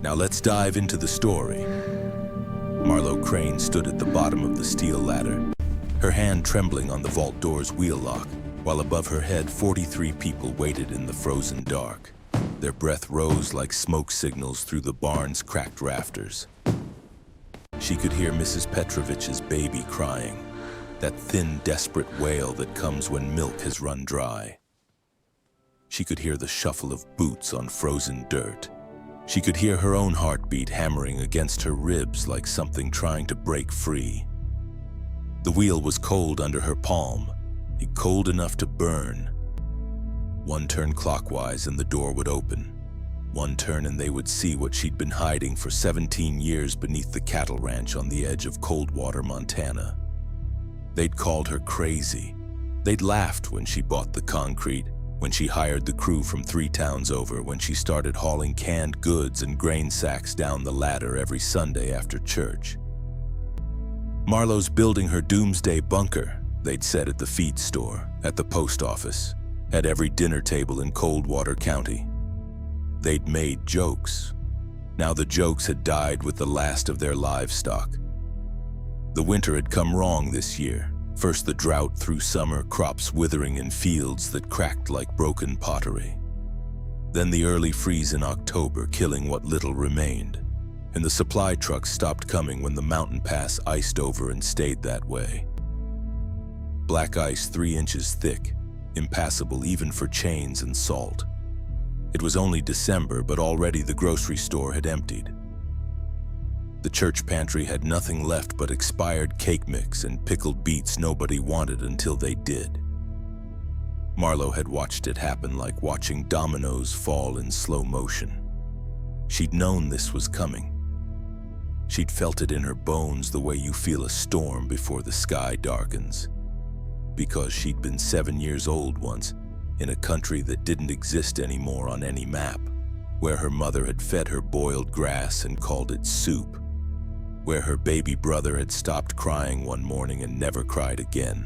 Now let's dive into the story. Marlowe Crane stood at the bottom of the steel ladder, her hand trembling on the vault door's wheel lock, while above her head 43 people waited in the frozen dark. Their breath rose like smoke signals through the barn's cracked rafters. She could hear Mrs. Petrovich's baby crying, that thin, desperate wail that comes when milk has run dry. She could hear the shuffle of boots on frozen dirt. She could hear her own heartbeat hammering against her ribs like something trying to break free. The wheel was cold under her palm, cold enough to burn. One turn clockwise and the door would open. One turn and they would see what she'd been hiding for 17 years beneath the cattle ranch on the edge of Coldwater, Montana. They'd called her crazy. They'd laughed when she bought the concrete, when she hired the crew from 3 towns over, when she started hauling canned goods and grain sacks down the ladder every Sunday after church. Marlowe's building her doomsday bunker, they'd said at the feed store, at the post office, at every dinner table in Coldwater County. They'd made jokes. Now the jokes had died with the last of their livestock. The winter had come wrong this year. First the drought through summer, crops withering in fields that cracked like broken pottery. Then the early freeze in October, killing what little remained. And the supply trucks stopped coming when the mountain pass iced over and stayed that way. Black ice 3 inches thick, impassable even for chains and salt. It was only December, but already the grocery store had emptied. The church pantry had nothing left but expired cake mix and pickled beets nobody wanted until they did. Marlowe had watched it happen like watching dominoes fall in slow motion. She'd known this was coming. She'd felt it in her bones the way you feel a storm before the sky darkens. Because she'd been 7 years old once, in a country that didn't exist anymore on any map, where her mother had fed her boiled grass and called it soup, where her baby brother had stopped crying one morning and never cried again,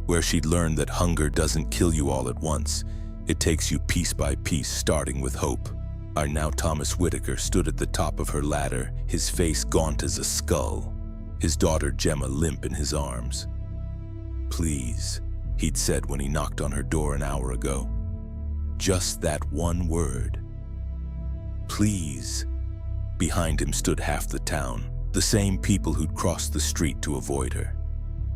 where she'd learned that hunger doesn't kill you all at once, it takes you piece by piece, starting with hope. Our now Thomas Whitaker stood at the top of her ladder, his face gaunt as a skull, his daughter Gemma limp in his arms. "Please," he'd said when he knocked on her door an hour ago. Just that one word. Please. Behind him stood half the town, the same people who'd crossed the street to avoid her,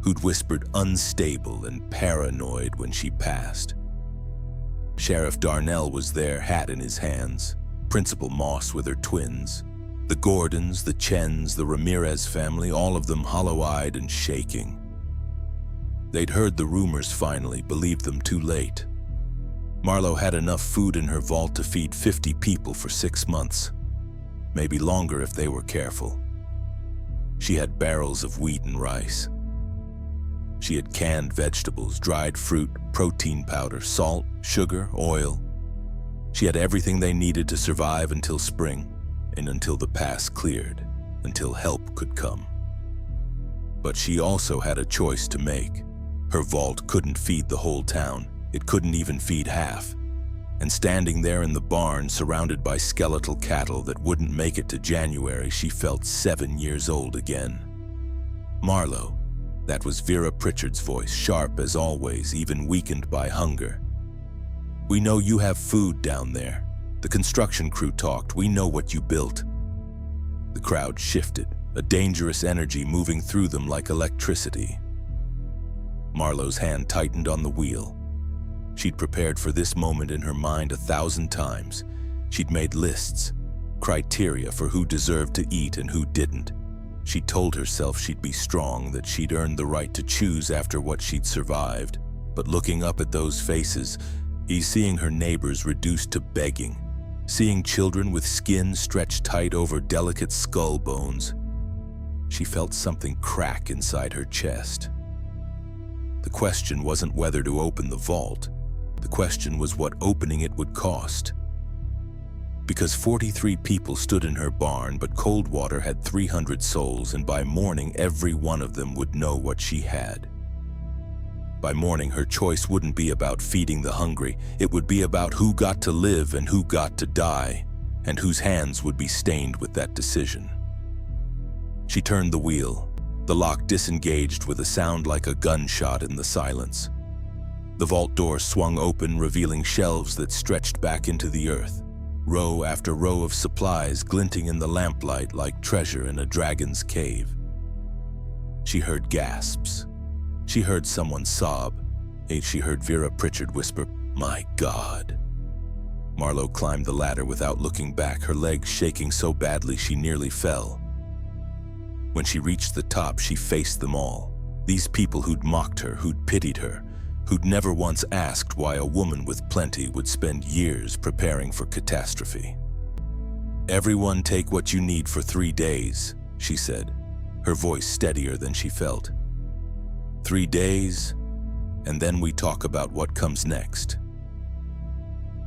who'd whispered unstable and paranoid when she passed. Sheriff Darnell was there, hat in his hands, Principal Moss with her twins, the Gordons, the Chens, the Ramirez family, all of them hollow-eyed and shaking. They'd heard the rumors finally, believed them too late. Marlowe had enough food in her vault to feed 50 people for 6 months, maybe longer if they were careful. She had barrels of wheat and rice. She had canned vegetables, dried fruit, protein powder, salt, sugar, oil. She had everything they needed to survive until spring, and until the pass cleared, until help could come. But she also had a choice to make. Her vault couldn't feed the whole town. It couldn't even feed half. And standing there in the barn, surrounded by skeletal cattle that wouldn't make it to January, she felt 7 years old again. Marlowe, that was Vera Pritchard's voice, sharp as always, even weakened by hunger. "We know you have food down there. The construction crew talked. We know what you built." The crowd shifted, a dangerous energy moving through them like electricity. Marlowe's hand tightened on the wheel. She'd prepared for this moment in her mind 1,000 times. She'd made lists, criteria for who deserved to eat and who didn't. She told herself she'd be strong, that she'd earned the right to choose after what she'd survived. But looking up at those faces, seeing her neighbors reduced to begging, seeing children with skin stretched tight over delicate skull bones, she felt something crack inside her chest. The question wasn't whether to open the vault. The question was what opening it would cost. Because 43 people stood in her barn, but Coldwater had 300 souls, and by morning every one of them would know what she had. By morning, her choice wouldn't be about feeding the hungry. It would be about who got to live and who got to die. and whose hands would be stained with that decision. She turned the wheel. The lock disengaged with a sound like a gunshot in the silence. The vault door swung open, revealing shelves that stretched back into the earth, row after row of supplies glinting in the lamplight like treasure in a dragon's cave. She heard gasps. She heard someone sob. She heard Vera Pritchard whisper, "My God." Marlowe climbed the ladder without looking back, her legs shaking so badly she nearly fell. When she reached the top, she faced them all. These people who'd mocked her, who'd pitied her, who'd never once asked why a woman with plenty would spend years preparing for catastrophe. "Everyone take what you need for 3 days," she said, her voice steadier than she felt. 3 days, and then we talk about what comes next."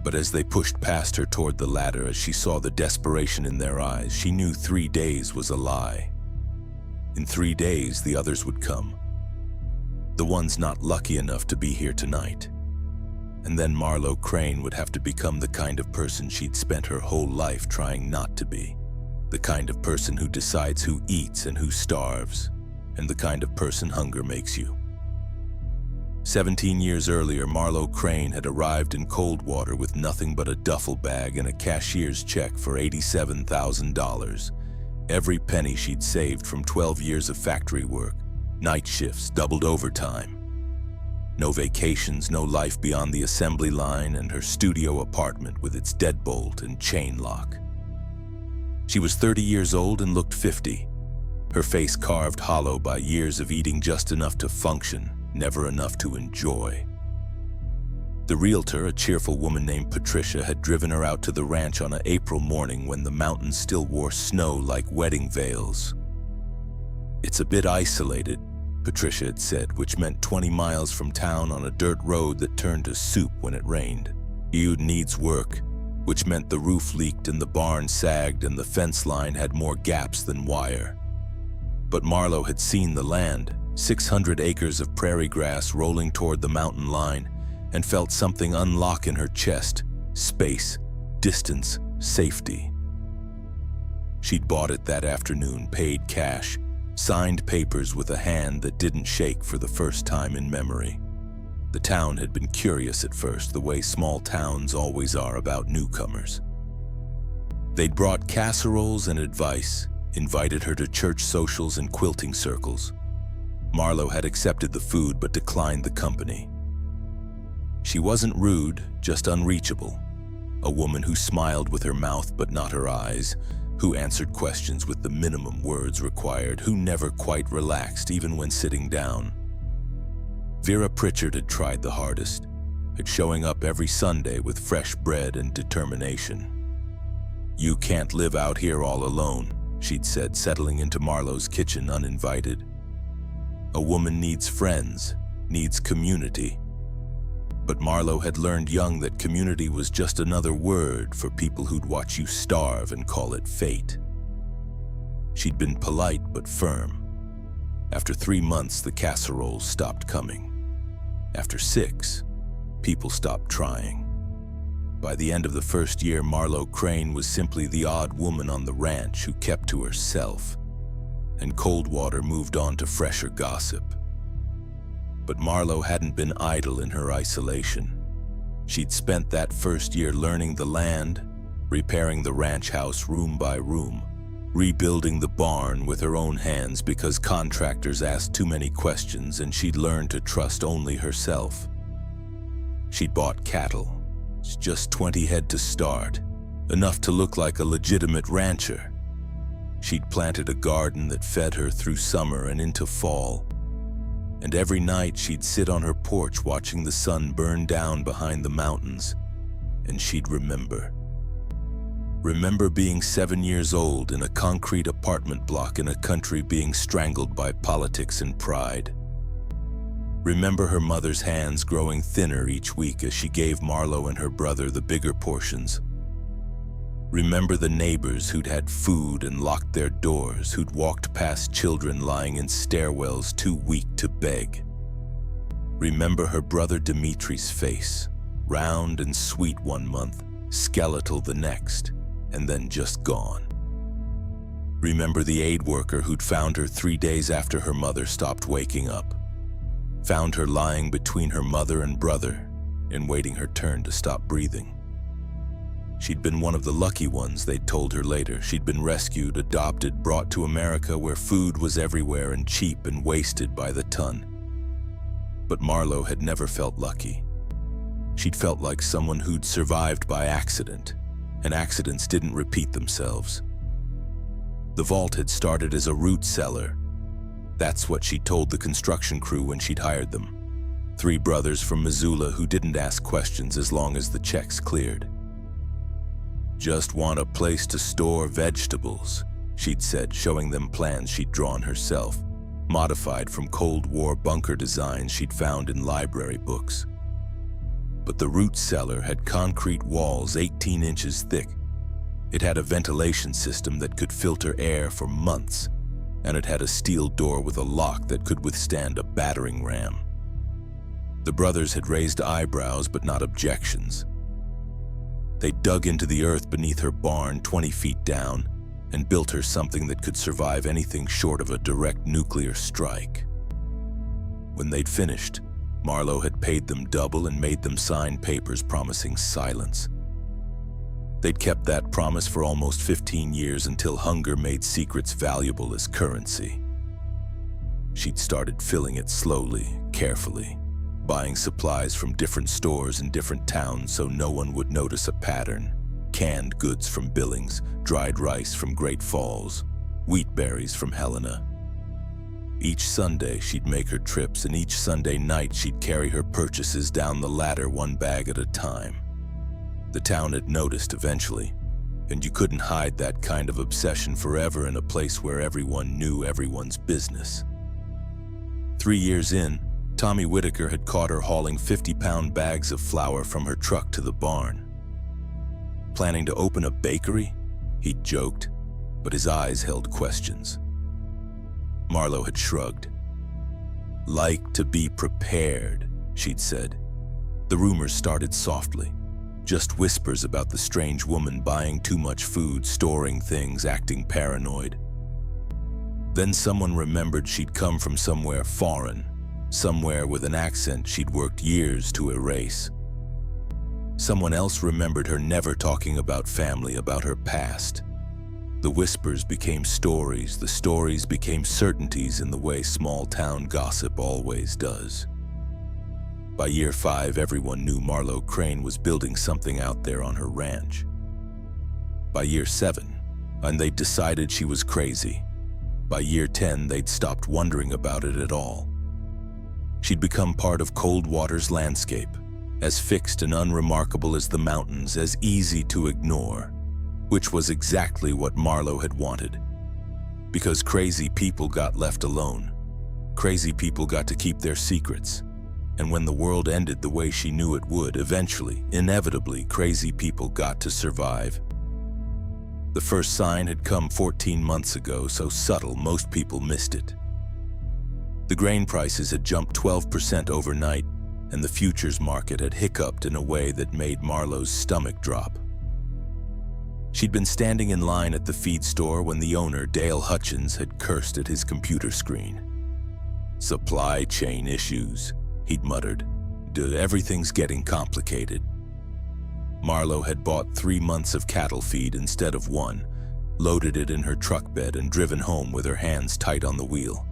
But as they pushed past her toward the ladder, as she saw the desperation in their eyes, she knew 3 days was a lie. In 3 days, the others would come. The ones not lucky enough to be here tonight. And then Marlowe Crane would have to become the kind of person she'd spent her whole life trying not to be. The kind of person who decides who eats and who starves, and the kind of person hunger makes you. 17 years earlier, Marlowe Crane had arrived in Coldwater with nothing but a duffel bag and a cashier's check for $87,000. Every penny she'd saved from 12 years of factory work, night shifts, doubled overtime. No vacations, no life beyond the assembly line, and her studio apartment with its deadbolt and chain lock. She was 30 years old and looked 50, her face carved hollow by years of eating just enough to function, never enough to enjoy. The realtor, a cheerful woman named Patricia, had driven her out to the ranch on an April morning when the mountains still wore snow like wedding veils. "It's a bit isolated," Patricia had said, which meant 20 miles from town on a dirt road that turned to soup when it rained. "It needs work," which meant the roof leaked and the barn sagged and the fence line had more gaps than wire. But Marlowe had seen the land, 600 acres of prairie grass rolling toward the mountain line, and felt something unlock in her chest: space, distance, safety. She'd bought it that afternoon, paid cash, signed papers with a hand that didn't shake for the first time in memory. The town had been curious at first, the way small towns always are about newcomers. They'd brought casseroles and advice, invited her to church socials and quilting circles. Marlowe had accepted the food but declined the company. She wasn't rude, just unreachable. A woman who smiled with her mouth but not her eyes, who answered questions with the minimum words required, who never quite relaxed even when sitting down. Vera Pritchard had tried the hardest, at showing up every Sunday with fresh bread and determination. "You can't live out here all alone," she'd said, settling into Marlowe's kitchen uninvited. "A woman needs friends, needs community." But Marlowe had learned young that community was just another word for people who'd watch you starve and call it fate. She'd been polite but firm. After 3 months, the casseroles stopped coming. After 6, people stopped trying. By the end of the first year, Marlowe Crane was simply the odd woman on the ranch who kept to herself, and Coldwater moved on to fresher gossip. But Marlowe hadn't been idle in her isolation. She'd spent that first year learning the land, repairing the ranch house room by room, rebuilding the barn with her own hands because contractors asked too many questions, and she'd learned to trust only herself. She'd bought cattle, just 20 head to start, enough to look like a legitimate rancher. She'd planted a garden that fed her through summer and into fall. And every night she'd sit on her porch watching the sun burn down behind the mountains, and she'd remember. Remember being 7 years old in a concrete apartment block in a country being strangled by politics and pride. Remember her mother's hands growing thinner each week as she gave Marlowe and her brother the bigger portions. Remember the neighbors who'd had food and locked their doors, who'd walked past children lying in stairwells too weak to beg. Remember her brother Dimitri's face, round and sweet one month, skeletal the next, and then just gone. Remember the aid worker who'd found her 3 days after her mother stopped waking up? Found her lying between her mother and brother and waiting her turn to stop breathing. She'd been one of the lucky ones, they'd told her later. She'd been rescued, adopted, brought to America where food was everywhere and cheap and wasted by the ton. But Marlowe had never felt lucky. She'd felt like someone who'd survived by accident, and accidents didn't repeat themselves. The vault had started as a root cellar. That's what she told the construction crew when she'd hired them. 3 brothers from Missoula who didn't ask questions as long as the checks cleared. "Just want a place to store vegetables," she'd said, showing them plans she'd drawn herself, modified from Cold War bunker designs she'd found in library books. But the root cellar had concrete walls 18 inches thick. It had a ventilation system that could filter air for months, and it had a steel door with a lock that could withstand a battering ram. The brothers had raised eyebrows but not objections. They dug into the earth beneath her barn 20 feet down and built her something that could survive anything short of a direct nuclear strike. When they'd finished, Marlowe had paid them double and made them sign papers promising silence. They'd kept that promise for almost 15 years until hunger made secrets valuable as currency. She'd started filling it slowly, carefully, buying supplies from different stores in different towns so no one would notice a pattern. Canned goods from Billings, dried rice from Great Falls, wheat berries from Helena. Each Sunday she'd make her trips, and each Sunday night she'd carry her purchases down the ladder 1 bag at a time. The town had noticed eventually, and you couldn't hide that kind of obsession forever in a place where everyone knew everyone's business. 3 years in, Tommy Whitaker had caught her hauling 50-pound bags of flour from her truck to the barn. Planning to open a bakery? He'd joked, but his eyes held questions. Marlowe had shrugged. "Like to be prepared," she'd said. The rumors started softly, just whispers about the strange woman buying too much food, storing things, acting paranoid. Then someone remembered she'd come from somewhere foreign, somewhere with an accent she'd worked years to erase. Someone else remembered her never talking about family, about her past. The whispers became stories, the stories became certainties in the way small-town gossip always does. By year 5, everyone knew Marlowe Crane was building something out there on her ranch. By year 7, and they'd decided she was crazy. By year 10, they'd stopped wondering about it at all. She'd become part of Coldwater's landscape, as fixed and unremarkable as the mountains, as easy to ignore, which was exactly what Marlowe had wanted. Because crazy people got left alone. Crazy people got to keep their secrets. And when the world ended the way she knew it would, eventually, inevitably, crazy people got to survive. The first sign had come 14 months ago, so subtle most people missed it. The grain prices had jumped 12% overnight, and the futures market had hiccuped in a way that made Marlowe's stomach drop. She'd been standing in line at the feed store when the owner, Dale Hutchins, had cursed at his computer screen. "Supply chain issues," he'd muttered. "Everything's getting complicated." Marlowe had bought 3 months of cattle feed instead of 1, loaded it in her truck bed and driven home with her hands tight on the wheel.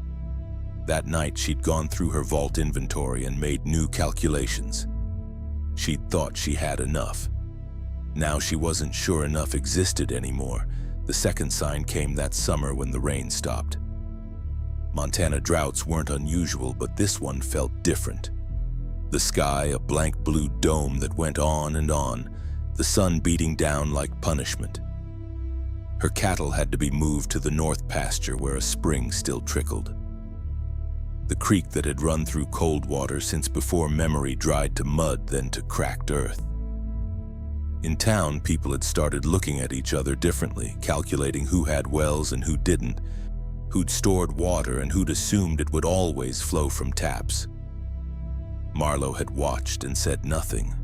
That night, she'd gone through her vault inventory and made new calculations. She'd thought she had enough. Now she wasn't sure enough existed anymore. The second sign came that summer when the rain stopped. Montana droughts weren't unusual, but this one felt different. The sky, a blank blue dome that went on and on, the sun beating down like punishment. Her cattle had to be moved to the north pasture where a spring still trickled. The creek that had run through Coldwater since before memory dried to mud, then to cracked earth. In town, people had started looking at each other differently, calculating who had wells and who didn't, who'd stored water and who'd assumed it would always flow from taps. Marlowe had watched and said nothing.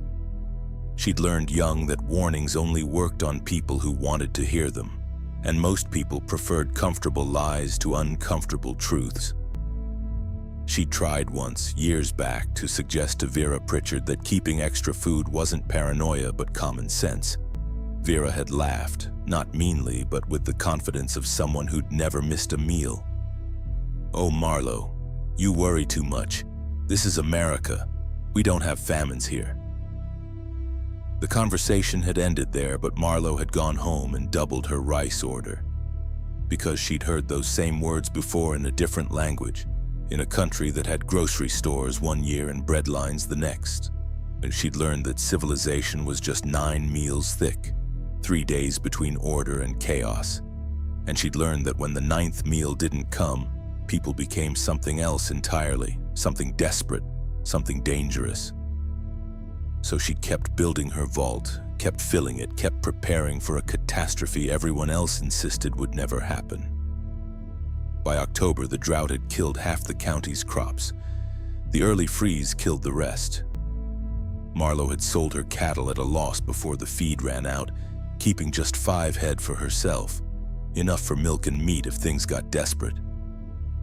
She'd learned young that warnings only worked on people who wanted to hear them, and most people preferred comfortable lies to uncomfortable truths. She tried once, years back, to suggest to Vera Pritchard that keeping extra food wasn't paranoia but common sense. Vera had laughed, not meanly, but with the confidence of someone who'd never missed a meal. "Oh, Marlowe, you worry too much. This is America. We don't have famines here." The conversation had ended there, but Marlowe had gone home and doubled her rice order. Because she'd heard those same words before in a different language, in a country that had grocery stores one year and bread lines the next. And she'd learned that civilization was just 9 meals thick, 3 days between order and chaos. And she'd learned that when the 9th meal didn't come, people became something else entirely, something desperate, something dangerous. So she kept building her vault, kept filling it, kept preparing for a catastrophe everyone else insisted would never happen. By October, the drought had killed half the county's crops. The early freeze killed the rest. Marlowe had sold her cattle at a loss before the feed ran out, keeping just 5 head for herself, enough for milk and meat if things got desperate.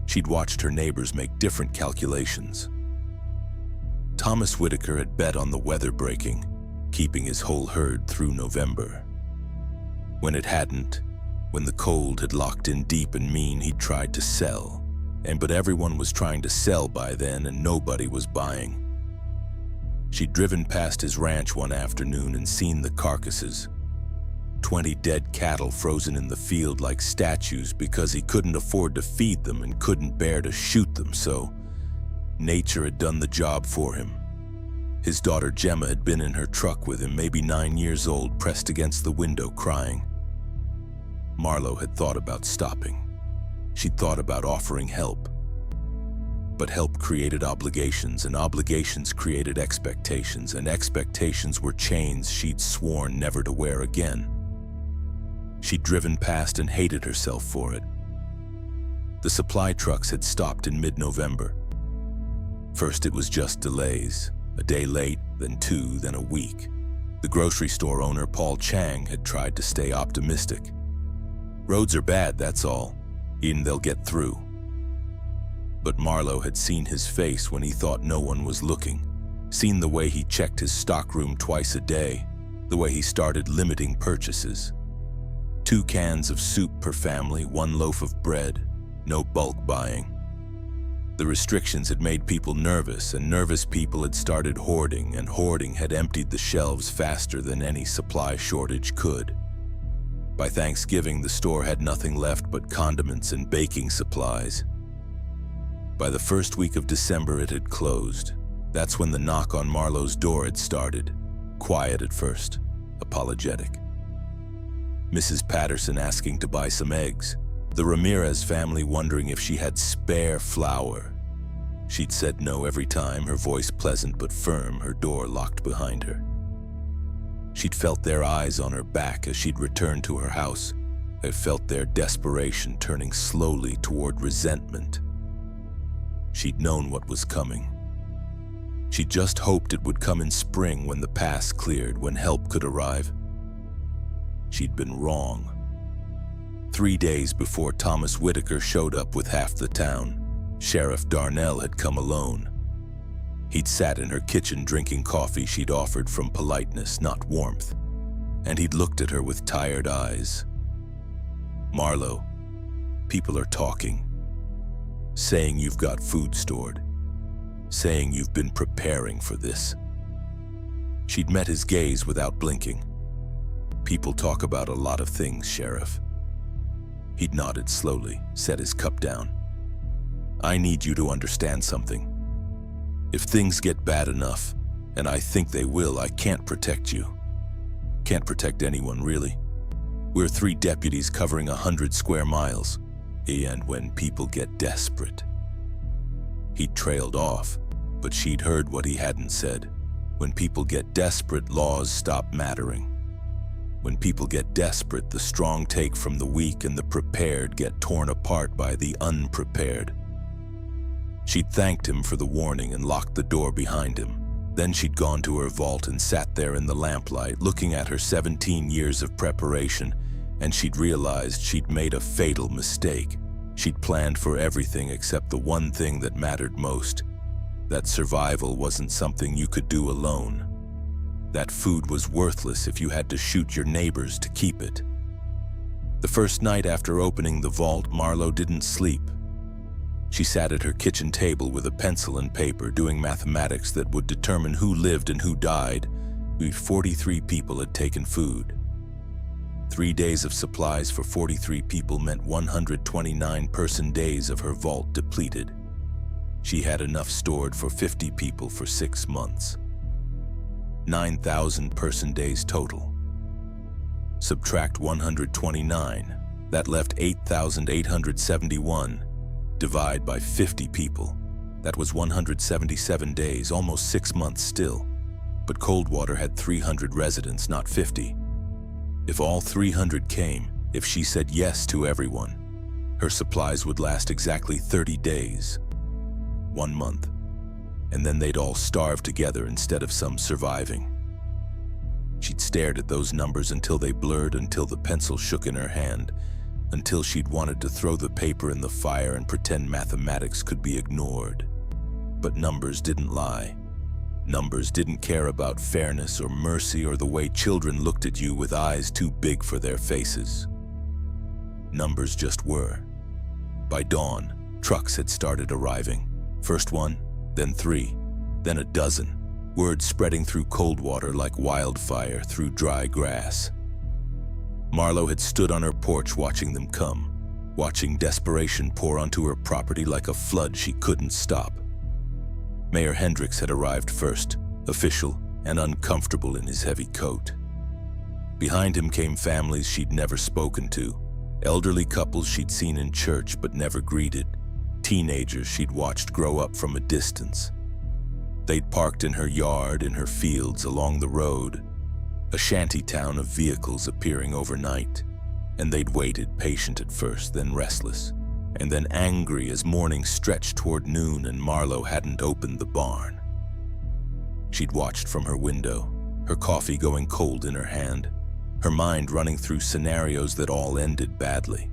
She'd watched her neighbors make different calculations. Thomas Whitaker had bet on the weather breaking, keeping his whole herd through November. When it hadn't, when the cold had locked in deep and mean, he'd tried to sell. But everyone was trying to sell by then and nobody was buying. She'd driven past his ranch one afternoon and seen the carcasses. 20 dead cattle frozen in the field like statues because he couldn't afford to feed them and couldn't bear to shoot them, so nature had done the job for him. His daughter Gemma had been in her truck with him, maybe 9 years old, pressed against the window crying. Marlowe had thought about stopping. She'd thought about offering help. But help created obligations, and obligations created expectations, and expectations were chains she'd sworn never to wear again. She'd driven past and hated herself for it. The supply trucks had stopped in mid-November. First it was just delays, a day late, then 2, then a week. The grocery store owner, Paul Chang, had tried to stay optimistic. "Roads are bad, that's all. Even they'll get through." But Marlowe had seen his face when he thought no one was looking, seen the way he checked his stockroom twice a day, the way he started limiting purchases. 2 cans of soup per family, 1 loaf of bread, no bulk buying. The restrictions had made people nervous, and nervous people had started hoarding, and hoarding had emptied the shelves faster than any supply shortage could. By Thanksgiving, the store had nothing left but condiments and baking supplies. By the first week of December, it had closed. That's when the knock on Marlowe's door had started. Quiet at first, apologetic. Mrs. Patterson asking to buy some eggs. The Ramirez family wondering if she had spare flour. She'd said no every time, her voice pleasant but firm, her door locked behind her. She'd felt their eyes on her back as she'd returned to her house. Had felt their desperation turning slowly toward resentment. She'd known what was coming. She just hoped it would come in spring when the pass cleared, when help could arrive. She'd been wrong. 3 days before Thomas Whitaker showed up with half the town, Sheriff Darnell had come alone. He'd sat in her kitchen drinking coffee she'd offered from politeness, not warmth, and he'd looked at her with tired eyes. "Marlowe, people are talking, saying you've got food stored, saying you've been preparing for this." She'd met his gaze without blinking. "People talk about a lot of things, Sheriff." He'd nodded slowly, set his cup down. "I need you to understand something. If things get bad enough, and I think they will, I can't protect you. Can't protect anyone, really. We're 3 deputies covering 100 square miles. And when people get desperate." He'd trailed off, but she'd heard what he hadn't said. When people get desperate, laws stop mattering. When people get desperate, the strong take from the weak and the prepared get torn apart by the unprepared. She'd thanked him for the warning and locked the door behind him. Then she'd gone to her vault and sat there in the lamplight, looking at her 17 years of preparation, and she'd realized she'd made a fatal mistake. She'd planned for everything except the one thing that mattered most, that survival wasn't something you could do alone. That food was worthless if you had to shoot your neighbors to keep it. The first night after opening the vault, Marlowe didn't sleep. She sat at her kitchen table with a pencil and paper, doing mathematics that would determine who lived and who died. 43 people had taken food. 3 days of supplies for 43 people meant 129 person days of her vault depleted. She had enough stored for 50 people for 6 months. 9,000 person days total. Subtract 129, that left 8,871. Divide by 50 people. That was 177 days, almost 6 months still. But Coldwater had 300 residents, not 50. If all 300 came, if she said yes to everyone, her supplies would last exactly 30 days. 1 month. And then they'd all starve together instead of some surviving. She'd stared at those numbers until they blurred, until the pencil shook in her hand, until she'd wanted to throw the paper in the fire and pretend mathematics could be ignored. But numbers didn't lie. Numbers didn't care about fairness or mercy or the way children looked at you with eyes too big for their faces. Numbers just were. By dawn, trucks had started arriving. First one, then 3, then a dozen. Word spreading through Coldwater like wildfire through dry grass. Marlowe had stood on her porch watching them come, watching desperation pour onto her property like a flood she couldn't stop. Mayor Hendricks had arrived first, official and uncomfortable in his heavy coat. Behind him came families she'd never spoken to, elderly couples she'd seen in church but never greeted, teenagers she'd watched grow up from a distance. They'd parked in her yard, in her fields, along the road, a shanty town of vehicles appearing overnight, and they'd waited, patient at first, then restless, and then angry as morning stretched toward noon and Marlowe hadn't opened the barn. She'd watched from her window, her coffee going cold in her hand, her mind running through scenarios that all ended badly.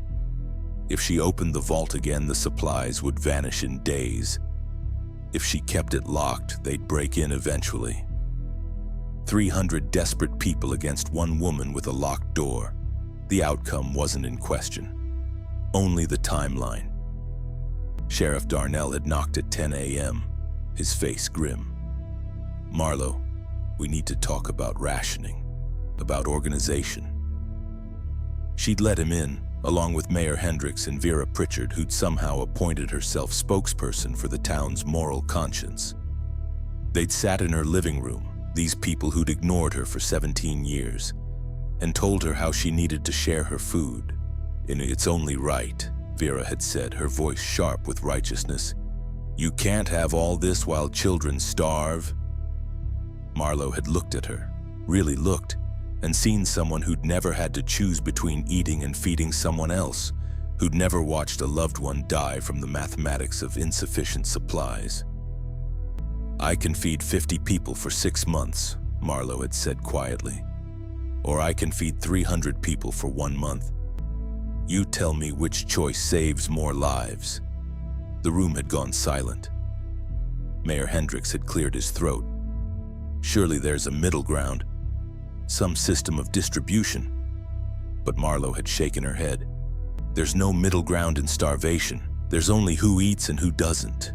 If she opened the vault again, the supplies would vanish in days. If she kept it locked, they'd break in eventually. 300 desperate people against one woman with a locked door. The outcome wasn't in question. Only the timeline. Sheriff Darnell had knocked at 10 a.m., his face grim. "Marlowe, we need to talk about rationing, about organization." She'd let him in, along with Mayor Hendricks and Vera Pritchard, who'd somehow appointed herself spokesperson for the town's moral conscience. They'd sat in her living room, these people who'd ignored her for 17 years, and told her how she needed to share her food. "It's only right," Vera had said, her voice sharp with righteousness. "You can't have all this while children starve." Marlowe had looked at her, really looked, and seen someone who'd never had to choose between eating and feeding someone else, who'd never watched a loved one die from the mathematics of insufficient supplies. "I can feed 50 people for 6 months," Marlowe had said quietly. "Or I can feed 300 people for 1 month. You tell me which choice saves more lives." The room had gone silent. Mayor Hendricks had cleared his throat. "Surely there's a middle ground, some system of distribution." But Marlowe had shaken her head. "There's no middle ground in starvation. There's only who eats and who doesn't."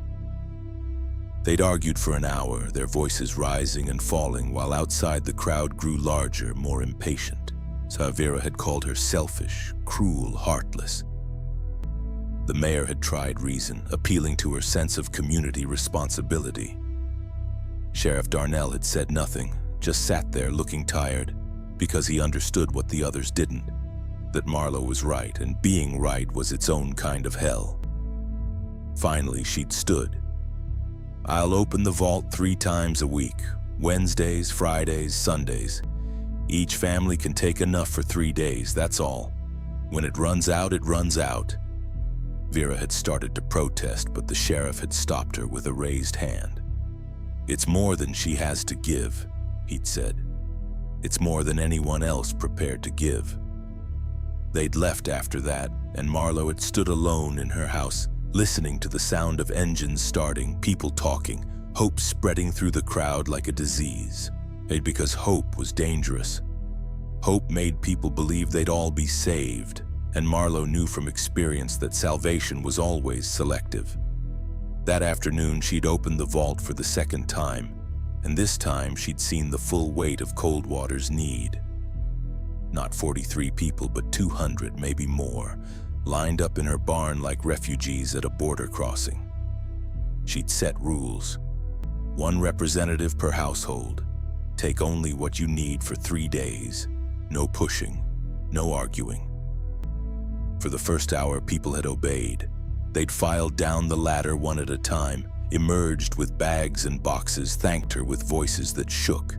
They'd argued for an hour, their voices rising and falling, while outside the crowd grew larger, more impatient. Vera had called her selfish, cruel, heartless. The mayor had tried reason, appealing to her sense of community responsibility. Sheriff Darnell had said nothing, just sat there looking tired, because he understood what the others didn't, that Marlowe was right, and being right was its own kind of hell. Finally, she'd stood. "I'll open the vault 3 times a week, Wednesdays, Fridays, Sundays. Each family can take enough for 3 days, that's all. When it runs out, it runs out." Vera had started to protest, but the sheriff had stopped her with a raised hand. "It's more than she has to give," he'd said. "It's more than anyone else prepared to give." They'd left after that, and Marlowe had stood alone in her house, listening to the sound of engines starting, people talking, hope spreading through the crowd like a disease. Because hope was dangerous. Hope made people believe they'd all be saved, and Marlowe knew from experience that salvation was always selective. That afternoon, she'd opened the vault for the second time, and this time she'd seen the full weight of Coldwater's need. Not 43 people, but 200, maybe more, lined up in her barn like refugees at a border crossing. She'd set rules. 1 representative per household. Take only what you need for 3 days. No pushing, no arguing. For the first hour, people had obeyed. They'd filed down the ladder one at a time, emerged with bags and boxes, thanked her with voices that shook.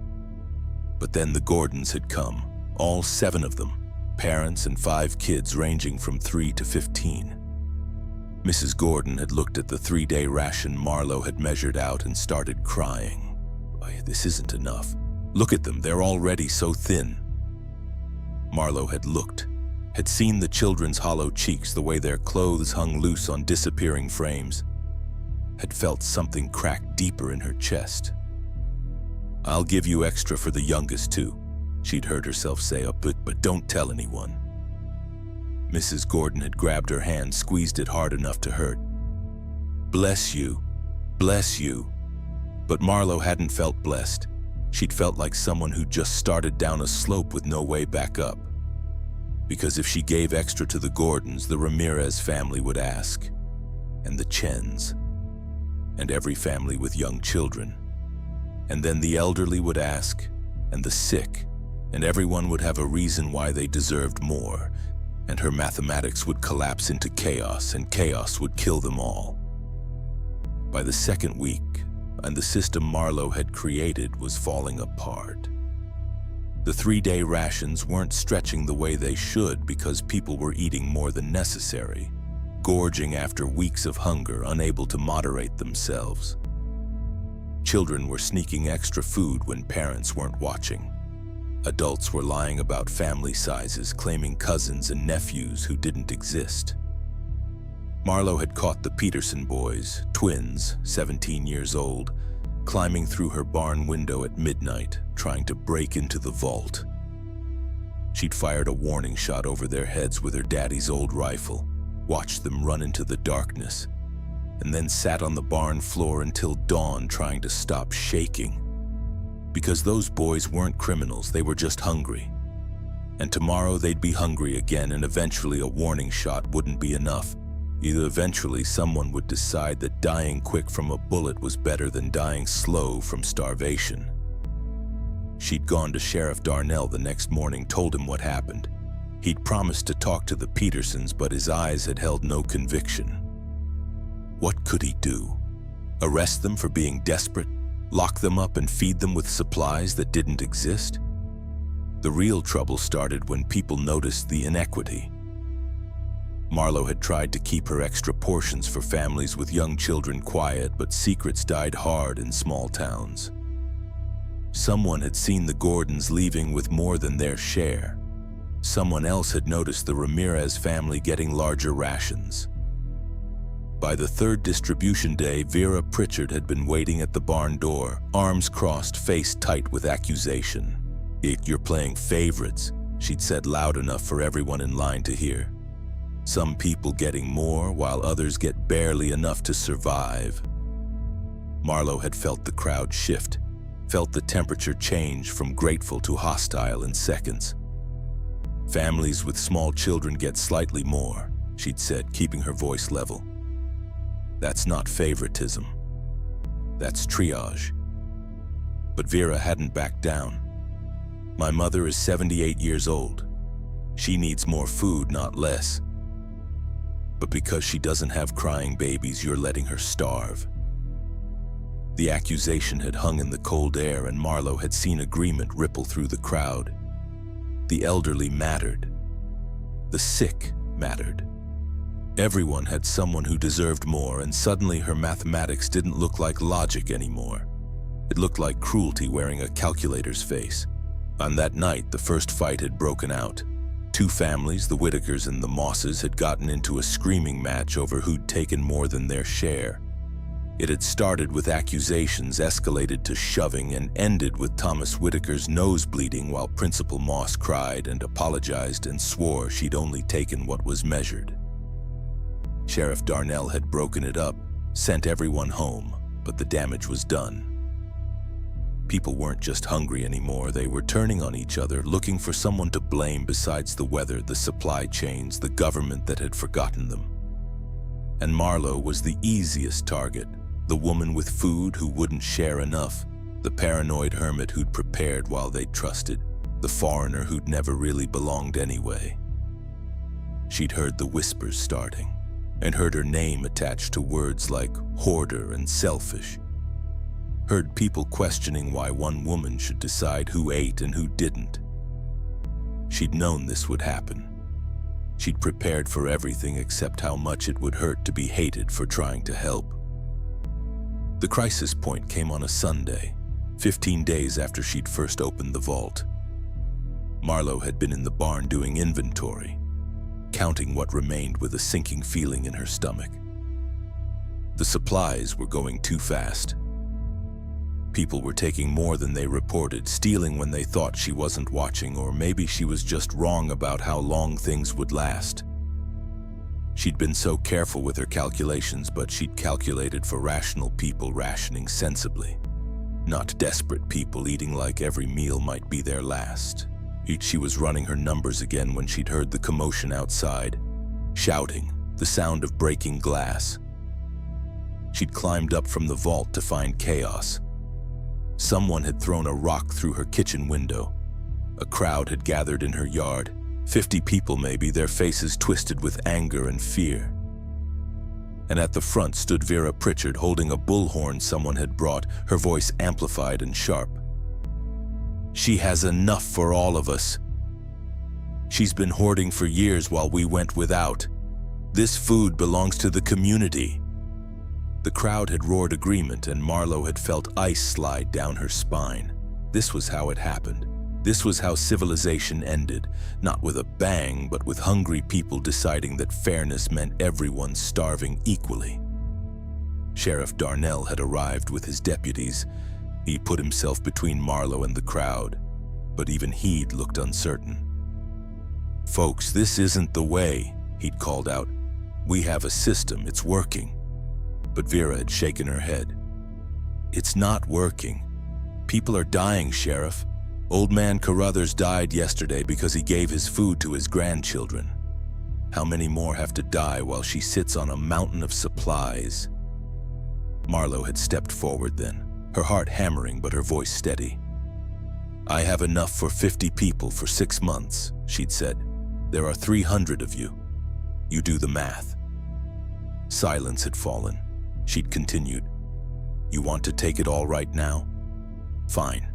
But then the Gordons had come, all 7 of them, parents and 5 kids ranging from 3 to 15. Mrs. Gordon had looked at the 3-day ration Marlowe had measured out and started crying. "This isn't enough. Look at them, they're already so thin." Marlowe had looked, had seen the children's hollow cheeks, the way their clothes hung loose on disappearing frames, had felt something crack deeper in her chest. "I'll give you extra for the youngest too," she'd heard herself say, but don't tell anyone." Mrs. Gordon had grabbed her hand, squeezed it hard enough to hurt. "Bless you, bless you." But Marlowe hadn't felt blessed. She'd felt like someone who just started down a slope with no way back up. Because if she gave extra to the Gordons, the Ramirez family would ask, and the Chens, and every family with young children. And then the elderly would ask, and the sick, and everyone would have a reason why they deserved more, and her mathematics would collapse into chaos, and chaos would kill them all. By the second week, and the system Marlowe had created was falling apart. The 3-day rations weren't stretching the way they should because people were eating more than necessary, gorging after weeks of hunger, unable to moderate themselves. Children were sneaking extra food when parents weren't watching. Adults were lying about family sizes, claiming cousins and nephews who didn't exist. Marlowe had caught the Peterson boys, twins, 17 years old, climbing through her barn window at midnight, trying to break into the vault. She'd fired a warning shot over their heads with her daddy's old rifle, watched them run into the darkness, and then sat on the barn floor until dawn trying to stop shaking. Because those boys weren't criminals, they were just hungry. And tomorrow they'd be hungry again, and eventually a warning shot wouldn't be enough. Either eventually someone would decide that dying quick from a bullet was better than dying slow from starvation. She'd gone to Sheriff Darnell the next morning, told him what happened. He'd promised to talk to the Petersons, but his eyes had held no conviction. What could he do? Arrest them for being desperate? Lock them up and feed them with supplies that didn't exist? The real trouble started when people noticed the inequity. Marlowe had tried to keep her extra portions for families with young children quiet, but secrets died hard in small towns. Someone had seen the Gordons leaving with more than their share. Someone else had noticed the Ramirez family getting larger rations. By the 3rd distribution day, Vera Pritchard had been waiting at the barn door, arms crossed, face tight with accusation. "You're playing favorites," she'd said loud enough for everyone in line to hear. Some people getting more, while others get barely enough to survive. Marlowe had felt the crowd shift, felt the temperature change from grateful to hostile in seconds. "Families with small children get slightly more," she'd said, keeping her voice level. "That's not favoritism. That's triage." But Vera hadn't backed down. "My mother is 78 years old. She needs more food, not less. But because she doesn't have crying babies, you're letting her starve." The accusation had hung in the cold air, and Marlowe had seen agreement ripple through the crowd. The elderly mattered. The sick mattered. Everyone had someone who deserved more, and suddenly her mathematics didn't look like logic anymore. It looked like cruelty wearing a calculator's face. On that night, the first fight had broken out. Two families, the Whitakers and the Mosses, had gotten into a screaming match over who'd taken more than their share. It had started with accusations, escalated to shoving, and ended with Thomas Whitaker's nose bleeding while Principal Moss cried and apologized and swore she'd only taken what was measured. Sheriff Darnell had broken it up, sent everyone home, but the damage was done. People weren't just hungry anymore, they were turning on each other, looking for someone to blame besides the weather, the supply chains, the government that had forgotten them. And Marlowe was the easiest target, the woman with food who wouldn't share enough, the paranoid hermit who'd prepared while they'd trusted, the foreigner who'd never really belonged anyway. She'd heard the whispers starting, and heard her name attached to words like hoarder and selfish. Heard people questioning why one woman should decide who ate and who didn't. She'd known this would happen. She'd prepared for everything except how much it would hurt to be hated for trying to help. The crisis point came on a Sunday, 15 days after she'd first opened the vault. Marlowe had been in the barn doing inventory, counting what remained with a sinking feeling in her stomach. The supplies were going too fast. People were taking more than they reported, stealing when they thought she wasn't watching, or maybe she was just wrong about how long things would last. She'd been so careful with her calculations, but she'd calculated for rational people rationing sensibly, not desperate people eating like every meal might be their last. She was running her numbers again when she'd heard the commotion outside, shouting, the sound of breaking glass. She'd climbed up from the vault to find chaos. Someone had thrown a rock through her kitchen window. A crowd had gathered in her yard, 50 people maybe, their faces twisted with anger and fear. And at the front stood Vera Pritchard holding a bullhorn someone had brought, her voice amplified and sharp. She has enough for all of us. She's been hoarding for years while we went without. This food belongs to the community. The crowd had roared agreement, and Marlowe had felt ice slide down her spine. This was how it happened. This was how civilization ended, not with a bang, but with hungry people deciding that fairness meant everyone starving equally. Sheriff Darnell had arrived with his deputies. He put himself between Marlowe and the crowd, but even he'd looked uncertain. "Folks, this isn't the way," he'd called out. "We have a system, it's working." But Vera had shaken her head. "It's not working. People are dying, Sheriff. Old man Carruthers died yesterday because he gave his food to his grandchildren. How many more have to die while she sits on a mountain of supplies?" Marlowe had stepped forward then, her heart hammering but her voice steady. "I have enough for 50 people for 6 months, she'd said. "There are 300 of you. You do the math." Silence had fallen. She'd continued, "You want to take it all right now? Fine.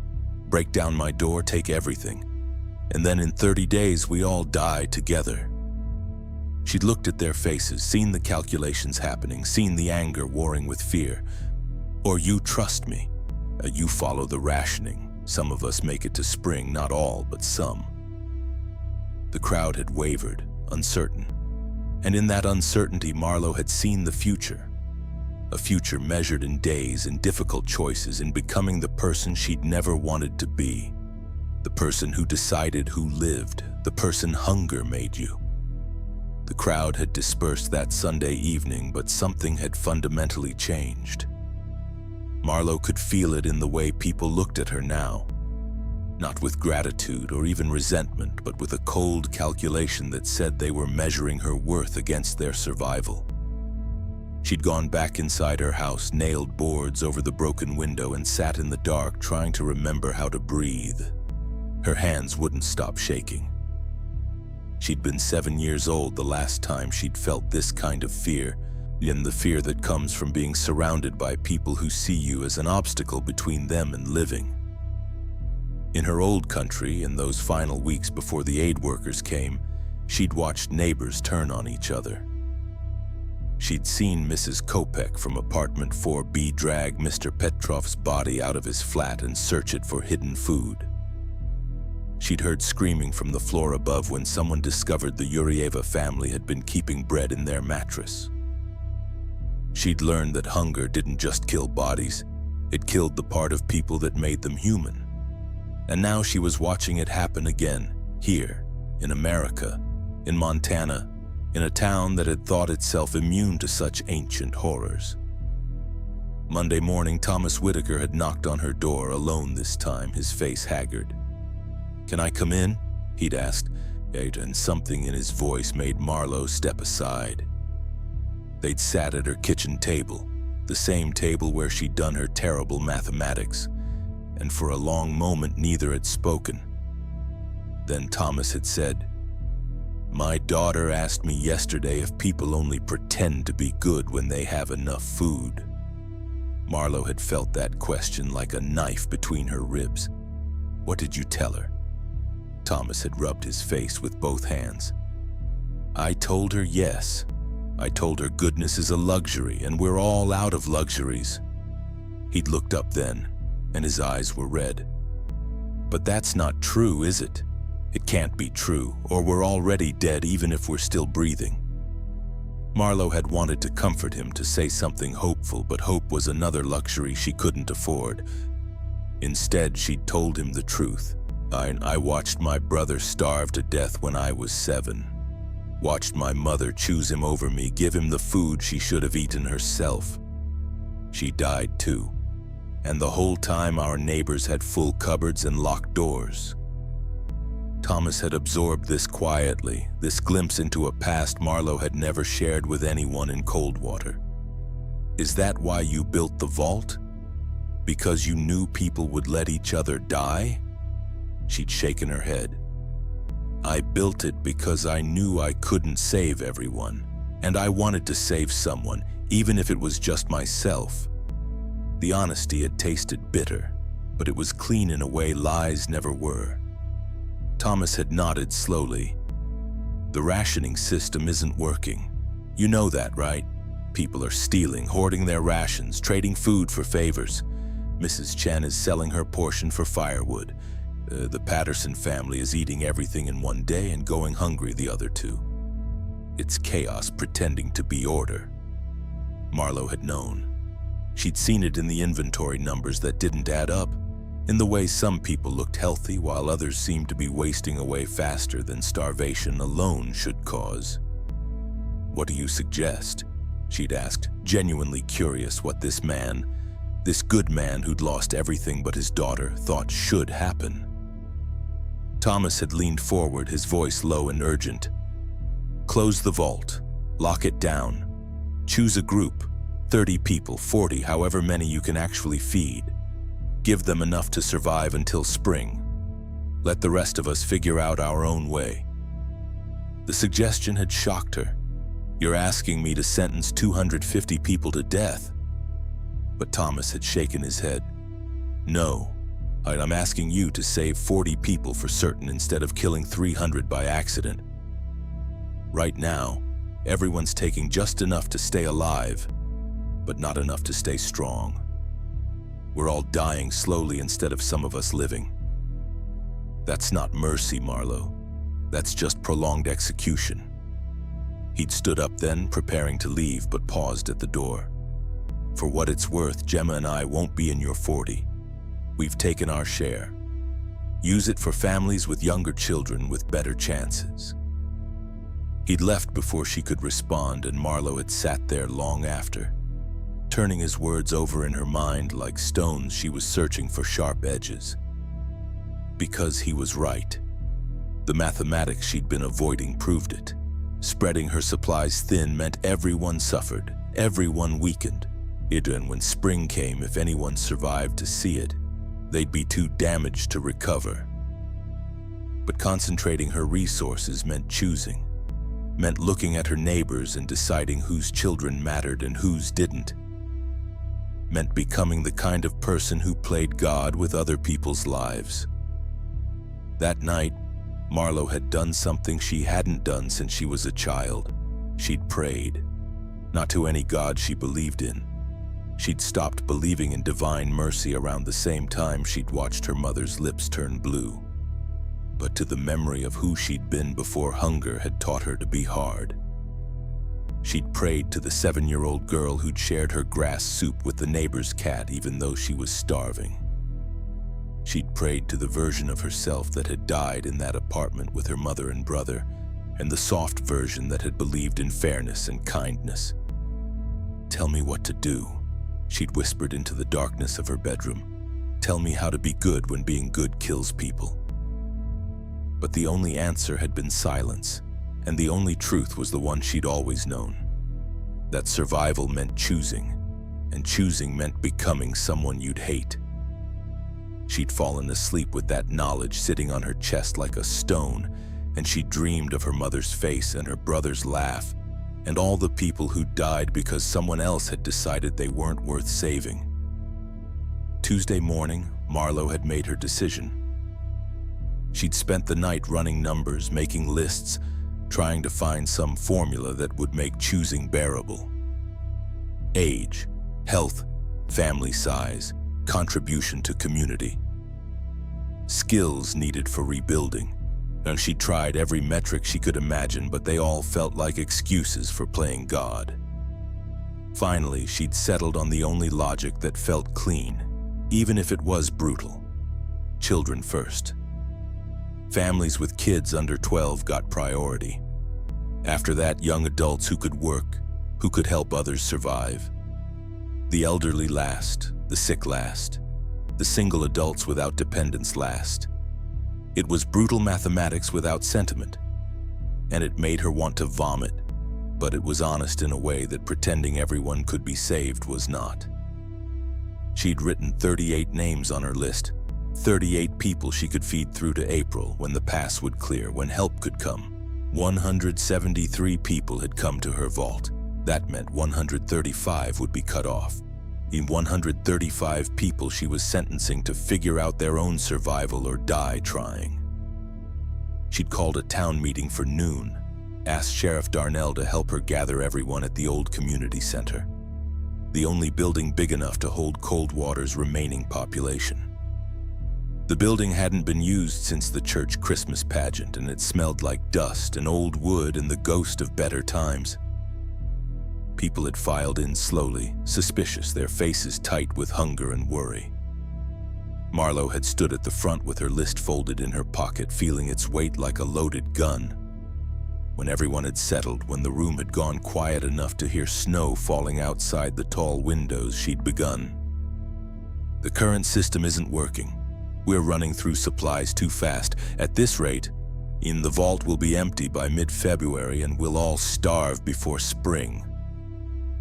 Break down my door, take everything. And then in 30 days, we all die together." She'd looked at their faces, seen the calculations happening, seen the anger warring with fear. "Or you trust me. You follow the rationing. Some of us make it to spring, not all, but some." The crowd had wavered, uncertain. And in that uncertainty, Marlowe had seen the future. A future measured in days, in difficult choices, in becoming the person she'd never wanted to be. The person who decided who lived, the person hunger made you. The crowd had dispersed that Sunday evening, but something had fundamentally changed. Marlowe could feel it in the way people looked at her now. Not with gratitude or even resentment, but with a cold calculation that said they were measuring her worth against their survival. She'd gone back inside her house, nailed boards over the broken window, and sat in the dark trying to remember how to breathe. Her hands wouldn't stop shaking. She'd been 7 years old the last time she'd felt this kind of fear, and the fear that comes from being surrounded by people who see you as an obstacle between them and living. In her old country, in those final weeks before the aid workers came, she'd watched neighbors turn on each other. She'd seen Mrs. Kopek from apartment 4B drag Mr. Petrov's body out of his flat and search it for hidden food. She'd heard screaming from the floor above when someone discovered the Yurieva family had been keeping bread in their mattress. She'd learned that hunger didn't just kill bodies, it killed the part of people that made them human. And now she was watching it happen again, here, in America, in Montana, in a town that had thought itself immune to such ancient horrors. Monday morning, Thomas Whitaker had knocked on her door, alone this time, his face haggard. "Can I come in?" he'd asked, and something in his voice made Marlowe step aside. They'd sat at her kitchen table, the same table where she'd done her terrible mathematics, and for a long moment neither had spoken. Then Thomas had said, "My daughter asked me yesterday if people only pretend to be good when they have enough food." Marlowe had felt that question like a knife between her ribs. "What did you tell her?" Thomas had rubbed his face with both hands. "I told her yes. I told her goodness is a luxury and we're all out of luxuries." He'd looked up then, and his eyes were red. "But that's not true, is it? It can't be true, or we're already dead even if we're still breathing." Marlowe had wanted to comfort him, to say something hopeful, but hope was another luxury she couldn't afford. Instead, she'd told him the truth. I watched my brother starve to death when I was 7. Watched my mother choose him over me, give him the food she should have eaten herself. She died too. And the whole time our neighbors had full cupboards and locked doors. Thomas had absorbed this quietly, this glimpse into a past Marlowe had never shared with anyone in Coldwater. "Is that why you built the vault? Because you knew people would let each other die?" She'd shaken her head. "I built it because I knew I couldn't save everyone, and I wanted to save someone, even if it was just myself." The honesty had tasted bitter, but it was clean in a way lies never were. Thomas had nodded slowly. "The rationing system isn't working. You know that, right? People are stealing, hoarding their rations, trading food for favors. Mrs. Chen is selling her portion for firewood. The Patterson family is eating everything in one day and going hungry the other 2. It's chaos pretending to be order." Marlowe had known. She'd seen it in the inventory numbers that didn't add up, in the way some people looked healthy while others seemed to be wasting away faster than starvation alone should cause. "What do you suggest?" she'd asked, genuinely curious what this man, this good man who'd lost everything but his daughter, thought should happen. Thomas had leaned forward, his voice low and urgent. "Close the vault. Lock it down. Choose a group, 30 people, 40, however many you can actually feed. Give them enough to survive until spring. Let the rest of us figure out our own way." The suggestion had shocked her. "You're asking me to sentence 250 people to death?" But Thomas had shaken his head. "No. I'm asking you to save 40 people for certain instead of killing 300 by accident. Right now, everyone's taking just enough to stay alive, but not enough to stay strong. We're all dying slowly instead of some of us living. That's not mercy, Marlowe. That's just prolonged execution." He'd stood up then, preparing to leave, but paused at the door. "For what it's worth, Gemma and I won't be in your 40. We've taken our share. Use it for families with younger children with better chances." He'd left before she could respond, and Marlowe had sat there long after. Turning his words over in her mind like stones, she was searching for sharp edges. Because he was right. The mathematics she'd been avoiding proved it. Spreading her supplies thin meant everyone suffered, everyone weakened. And when spring came, if anyone survived to see it, they'd be too damaged to recover. But concentrating her resources meant choosing, meant looking at her neighbors and deciding whose children mattered and whose didn't, meant becoming the kind of person who played God with other people's lives. That night, Marlowe had done something she hadn't done since she was a child. She'd prayed. not to any God she believed in. She'd stopped believing in divine mercy around the same time she'd watched her mother's lips turn blue, but to the memory of who she'd been before hunger had taught her to be hard. She'd prayed to the 7-year-old girl who'd shared her grass soup with the neighbor's cat even though she was starving. She'd prayed to the version of herself that had died in that apartment with her mother and brother, and the soft version that had believed in fairness and kindness. "Tell me what to do," she'd whispered into the darkness of her bedroom. "Tell me how to be good when being good kills people." But the only answer had been silence, and the only truth was the one she'd always known: that survival meant choosing, and choosing meant becoming someone you'd hate. She'd fallen asleep with that knowledge sitting on her chest like a stone, and she dreamed of her mother's face and her brother's laugh, and all the people who died because someone else had decided they weren't worth saving. Tuesday morning, Marlowe had made her decision. She'd spent the night running numbers, making lists, trying to find some formula that would make choosing bearable. Age, health, family size, contribution to community. Skills needed for rebuilding. And she tried every metric she could imagine, but they all felt like excuses for playing God. Finally, she'd settled on the only logic that felt clean, even if it was brutal. Children first. Families with kids under 12 got priority. After that, young adults who could work, who could help others survive. The elderly last, the sick last, the single adults without dependents last. It was brutal mathematics without sentiment, and it made her want to vomit, but it was honest in a way that pretending everyone could be saved was not. She'd written 38 names on her list, 38 people she could feed through to April, when the pass would clear, when help could come. 173 people had come to her vault. That meant 135 would be cut off. In 135 people she was sentencing to figure out their own survival or die trying. She'd called a town meeting for noon, asked Sheriff Darnell to help her gather everyone at the old community center, the only building big enough to hold Coldwater's remaining population. The building hadn't been used since the church Christmas pageant, and it smelled like dust and old wood and the ghost of better times. People had filed in slowly, suspicious, their faces tight with hunger and worry. Marlowe had stood at the front with her list folded in her pocket, feeling its weight like a loaded gun. When everyone had settled, when the room had gone quiet enough to hear snow falling outside the tall windows, she'd begun. "The current system isn't working. We're running through supplies too fast. At this rate, the vault will be empty by mid-February and we'll all starve before spring."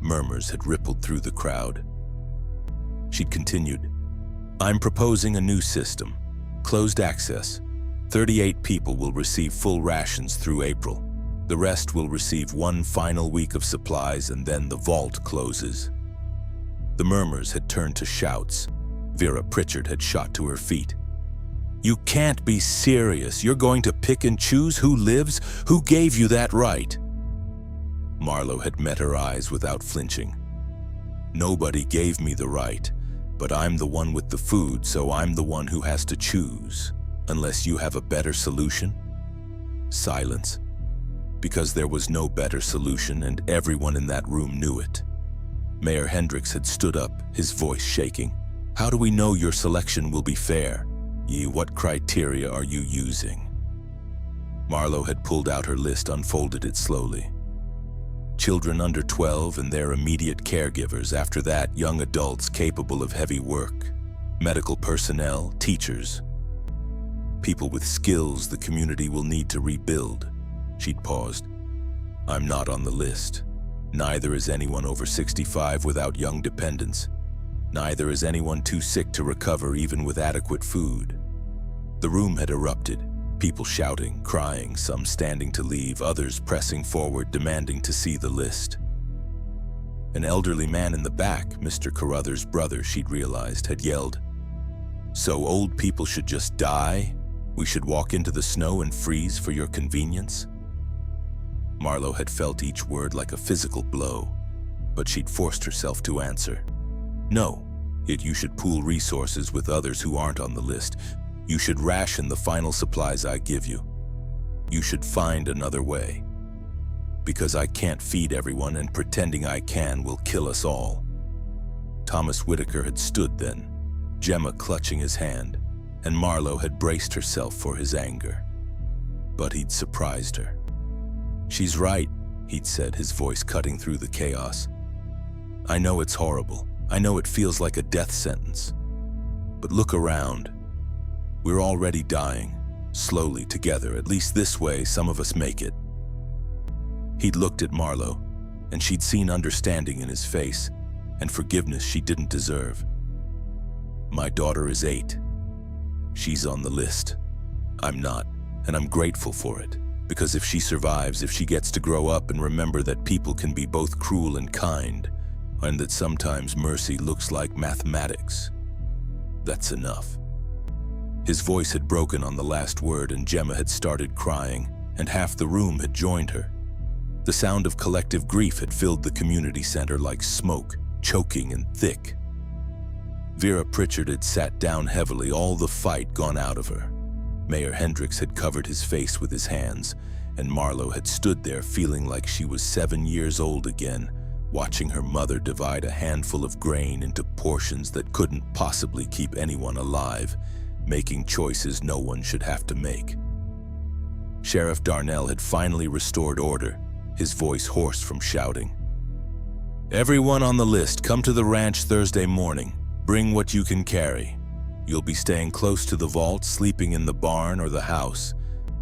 Murmurs had rippled through the crowd. She'd continued, "I'm proposing a new system. Closed access. 38 people will receive full rations through April. The rest will receive one final week of supplies, and then the vault closes." The murmurs had turned to shouts. Vera Pritchard had shot to her feet. "You can't be serious. You're going to pick and choose who lives? Who gave you that right?" Marlowe had met her eyes without flinching. "Nobody gave me the right, but I'm the one with the food, so I'm the one who has to choose. Unless you have a better solution?" Silence. Because there was no better solution, and everyone in that room knew it. Mayor Hendricks had stood up, his voice shaking. "How do we know your selection will be fair? What criteria are you using?" Marlowe had pulled out her list, unfolded it slowly. Children under 12 and their immediate caregivers. After that, young adults capable of heavy work. Medical personnel, teachers. People with skills the community will need to rebuild. She'd paused. "I'm not on the list. Neither is anyone over 65 without young dependents. Neither is anyone too sick to recover even with adequate food." The room had erupted. People shouting, crying, some standing to leave, others pressing forward, demanding to see the list. An elderly man in the back, Mr. Carruthers' brother, she'd realized, had yelled, "So old people should just die? We should walk into the snow and freeze for your convenience?" Marlowe had felt each word like a physical blow. but she'd forced herself to answer. No, you should pool resources with others who aren't on the list. You should ration the final supplies I give you. You should find another way. Because I can't feed everyone, and pretending I can will kill us all. Thomas Whitaker had stood then, Gemma clutching his hand, and Marlowe had braced herself for his anger. But he'd surprised her. "She's right," he'd said, his voice cutting through the chaos. "I know it's horrible. I know it feels like a death sentence. But look around. We're already dying, slowly together. At least this way, some of us make it." He'd looked at Marlowe, and she'd seen understanding in his face, and forgiveness she didn't deserve. "My daughter is 8. She's on the list. I'm not, and I'm grateful for it. Because if she survives, if she gets to grow up and remember that people can be both cruel and kind, and that sometimes mercy looks like mathematics, that's enough." His voice had broken on the last word, and Gemma had started crying, and half the room had joined her. The sound of collective grief had filled the community center like smoke, choking and thick. Vera Pritchard had sat down heavily, all the fight gone out of her. Mayor Hendricks had covered his face with his hands, and Marlowe had stood there feeling like she was 7 years old again, watching her mother divide a handful of grain into portions that couldn't possibly keep anyone alive, making choices no one should have to make. Sheriff Darnell had finally restored order, his voice hoarse from shouting. "Everyone on the list, come to the ranch Thursday morning. Bring what you can carry. You'll be staying close to the vault, sleeping in the barn or the house,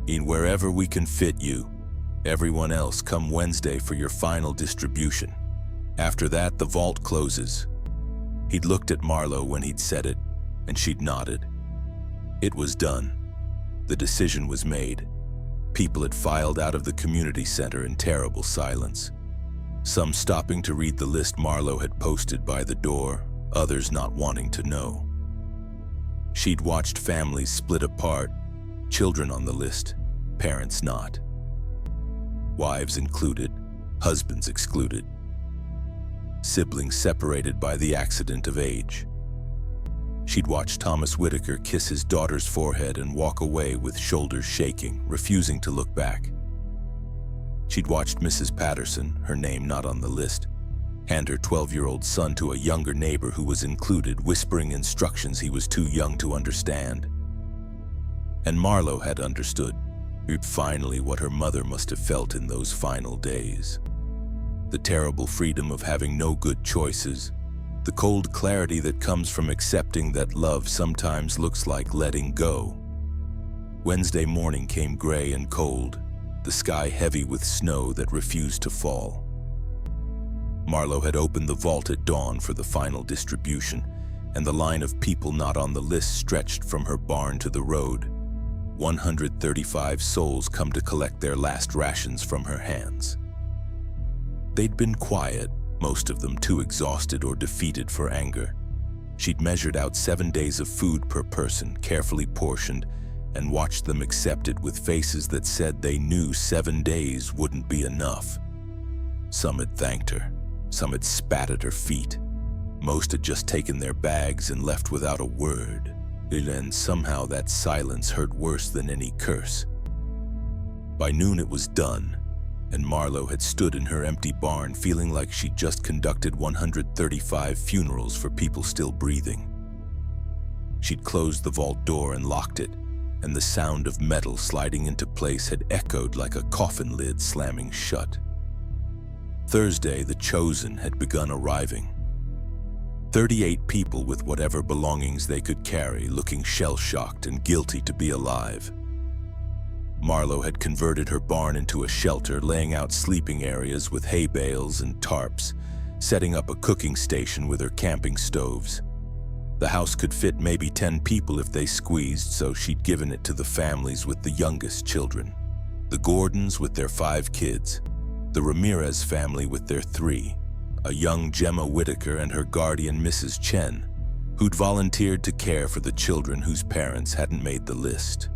in wherever we can fit you. Everyone else, come Wednesday for your final distribution. After that, the vault closes." He'd looked at Marlowe when he'd said it, and she'd nodded. It was done. The decision was made. People had filed out of the community center in terrible silence. Some stopping to read the list Marlowe had posted by the door, others not wanting to know. She'd watched families split apart, children on the list, parents not. Wives included, husbands excluded. Siblings separated by the accident of age. She'd watched Thomas Whitaker kiss his daughter's forehead and walk away with shoulders shaking, refusing to look back. She'd watched Mrs. Patterson, her name not on the list, hand her 12-year-old son to a younger neighbor who was included, whispering instructions he was too young to understand. And Marlowe had understood, finally, what her mother must have felt in those final days. The terrible freedom of having no good choices, the cold clarity that comes from accepting that love sometimes looks like letting go. Wednesday morning came gray and cold, the sky heavy with snow that refused to fall. Marlowe had opened the vault at dawn for the final distribution, and the line of people not on the list stretched from her barn to the road. 135 souls come to collect their last rations from her hands. They'd been quiet, most of them too exhausted or defeated for anger. She'd measured out 7 days of food per person, carefully portioned, and watched them accept it with faces that said they knew 7 days wouldn't be enough. Some had thanked her, some had spat at her feet. Most had just taken their bags and left without a word. And somehow that silence hurt worse than any curse. By noon it was done, and Marlowe had stood in her empty barn feeling like she'd just conducted 135 funerals for people still breathing. She'd closed the vault door and locked it, and the sound of metal sliding into place had echoed like a coffin lid slamming shut. Thursday, the chosen had begun arriving. 38 people with whatever belongings they could carry, looking shell-shocked and guilty to be alive. Marlowe had converted her barn into a shelter, laying out sleeping areas with hay bales and tarps, setting up a cooking station with her camping stoves. The house could fit maybe 10 people if they squeezed, so she'd given it to the families with the youngest children. The Gordons with their 5 kids, the Ramirez family with their 3, a young Gemma Whitaker and her guardian Mrs. Chen, who'd volunteered to care for the children whose parents hadn't made the list.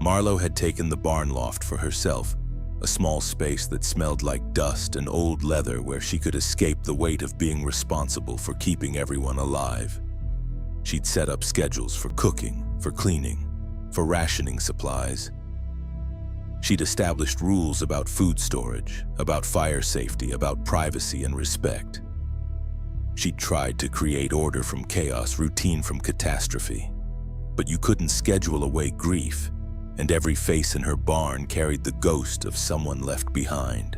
Marlowe had taken the barn loft for herself, a small space that smelled like dust and old leather where she could escape the weight of being responsible for keeping everyone alive. She'd set up schedules for cooking, for cleaning, for rationing supplies. She'd established rules about food storage, about fire safety, about privacy and respect. She'd tried to create order from chaos, routine from catastrophe. But you couldn't schedule away grief, and every face in her barn carried the ghost of someone left behind.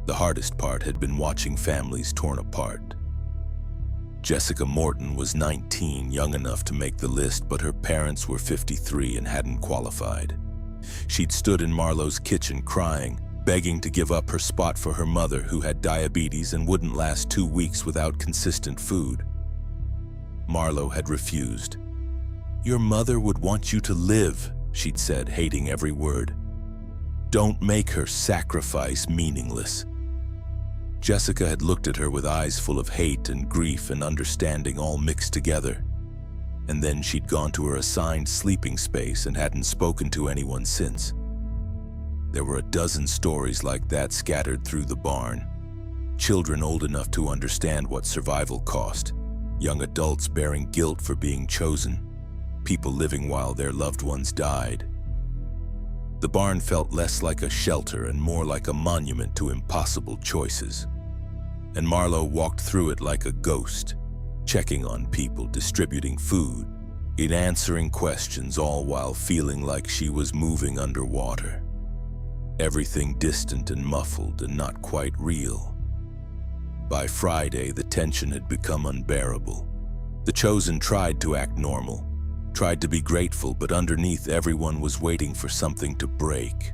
The hardest part had been watching families torn apart. Jessica Morton was 19, young enough to make the list, but her parents were 53 and hadn't qualified. She'd stood in Marlowe's kitchen crying, begging to give up her spot for her mother, who had diabetes and wouldn't last 2 weeks without consistent food. Marlowe had refused. "Your mother would want you to live," she'd said, hating every word. "Don't make her sacrifice meaningless." Jessica had looked at her with eyes full of hate and grief and understanding all mixed together. And then she'd gone to her assigned sleeping space and hadn't spoken to anyone since. There were a dozen stories like that scattered through the barn. Children old enough to understand what survival cost, young adults bearing guilt for being chosen, people living while their loved ones died. The barn felt less like a shelter and more like a monument to impossible choices. And Marlowe walked through it like a ghost, checking on people, distributing food, and answering questions, all while feeling like she was moving underwater. Everything distant and muffled and not quite real. By Friday, the tension had become unbearable. The chosen tried to act normal, tried to be grateful, but underneath everyone was waiting for something to break.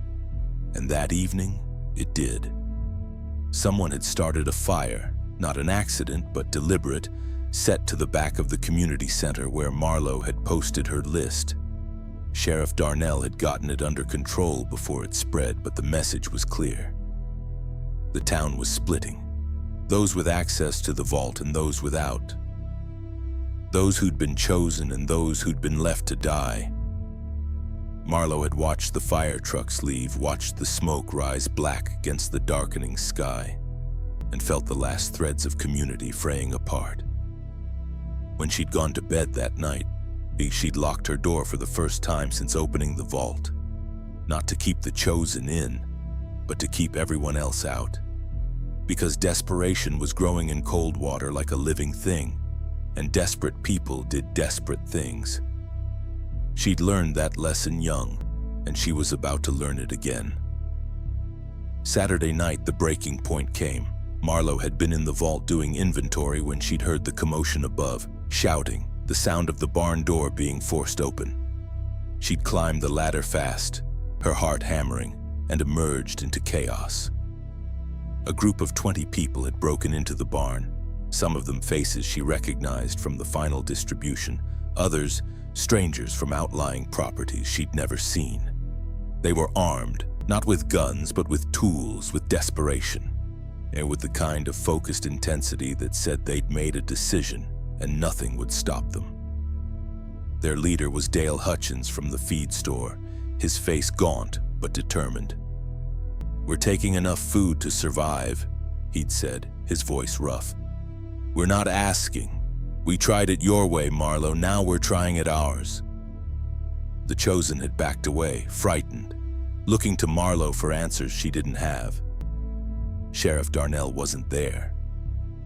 And that evening, it did. Someone had started a fire, not an accident, but deliberate, set to the back of the community center where Marlowe had posted her list. Sheriff Darnell had gotten it under control before it spread, but the message was clear. The town was splitting. Those with access to the vault and those without. Those who'd been chosen and those who'd been left to die. Marlowe had watched the fire trucks leave, watched the smoke rise black against the darkening sky, and felt the last threads of community fraying apart. When she'd gone to bed that night, she'd locked her door for the first time since opening the vault. Not to keep the chosen in, but to keep everyone else out. Because desperation was growing in Coldwater like a living thing, and desperate people did desperate things. She'd learned that lesson young, and she was about to learn it again. Saturday night, the breaking point came. Marlowe had been in the vault doing inventory when she'd heard the commotion above, shouting, the sound of the barn door being forced open. She'd climbed the ladder fast, her heart hammering, and emerged into chaos. A group of 20 people had broken into the barn, some of them faces she recognized from the final distribution, others strangers from outlying properties she'd never seen. They were armed, not with guns, but with tools, with desperation, and with the kind of focused intensity that said they'd made a decision and nothing would stop them. Their leader was Dale Hutchins from the feed store, his face gaunt but determined. "We're taking enough food to survive," he'd said, his voice rough. "We're not asking. We tried it your way, Marlowe, now we're trying it ours." The chosen had backed away, frightened, looking to Marlowe for answers she didn't have. Sheriff Darnell wasn't there.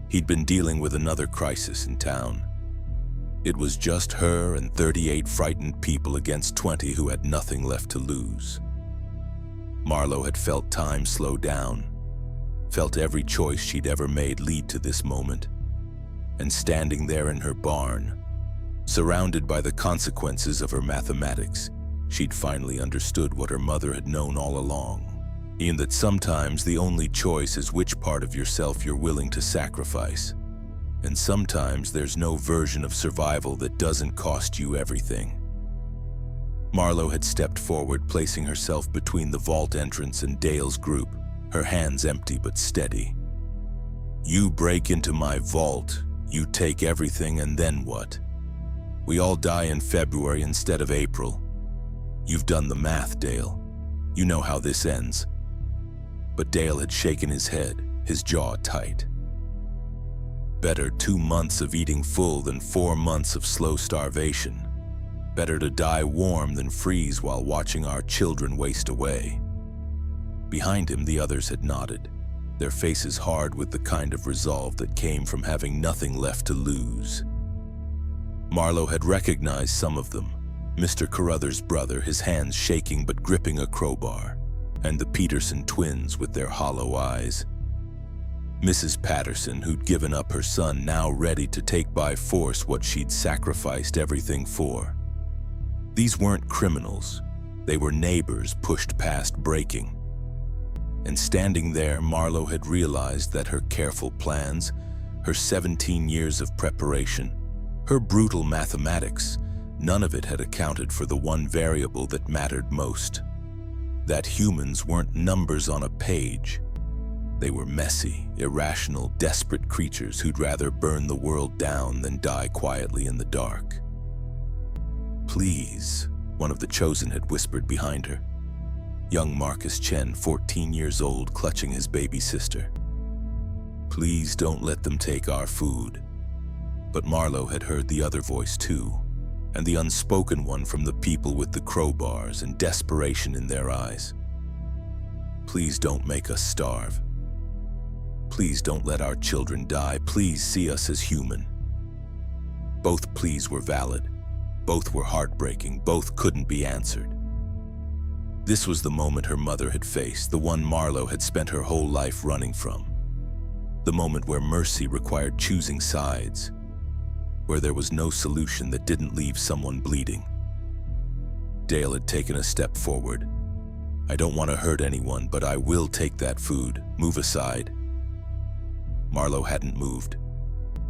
He'd been dealing with another crisis in town. It was just her and 38 frightened people against 20 who had nothing left to lose. Marlowe had felt time slow down, felt every choice she'd ever made lead to this moment. And standing there in her barn, surrounded by the consequences of her mathematics, she'd finally understood what her mother had known all along, in that sometimes the only choice is which part of yourself you're willing to sacrifice. And sometimes there's no version of survival that doesn't cost you everything. Marlowe had stepped forward, placing herself between the vault entrance and Dale's group, her hands empty but steady. "You break into my vault, you take everything, and then what? We all die in February instead of April. You've done the math, Dale. You know how this ends. But Dale had shaken his head, his jaw tight. Better 2 months of eating full than 4 months of slow starvation. Better to die warm than freeze while watching our children waste away. Behind him, the others had nodded, their faces hard with the kind of resolve that came from having nothing left to lose. Marlowe had recognized some of them. Mr. Carruthers' brother, his hands shaking but gripping a crowbar, and the Peterson twins with their hollow eyes. Mrs. Patterson, who'd given up her son, now ready to take by force what she'd sacrificed everything for. These weren't criminals. They were neighbors pushed past breaking. And standing there, Marlowe had realized that her careful plans, her 17 years of preparation, her brutal mathematics, none of it had accounted for the one variable that mattered most. That humans weren't numbers on a page. They were messy, irrational, desperate creatures who'd rather burn the world down than die quietly in the dark. "Please," one of the chosen had whispered behind her. Young Marcus Chen, 14 years old, clutching his baby sister. "Please don't let them take our food." But Marlowe had heard the other voice too, and the unspoken one from the people with the crowbars and desperation in their eyes. "Please don't make us starve. Please don't let our children die. Please see us as human." Both pleas were valid. Both were heartbreaking. Both couldn't be answered. This was the moment her mother had faced, the one Marlowe had spent her whole life running from. The moment where mercy required choosing sides, where there was no solution that didn't leave someone bleeding. Dale had taken a step forward. "I don't want to hurt anyone, but I will take that food. Move aside." Marlowe hadn't moved.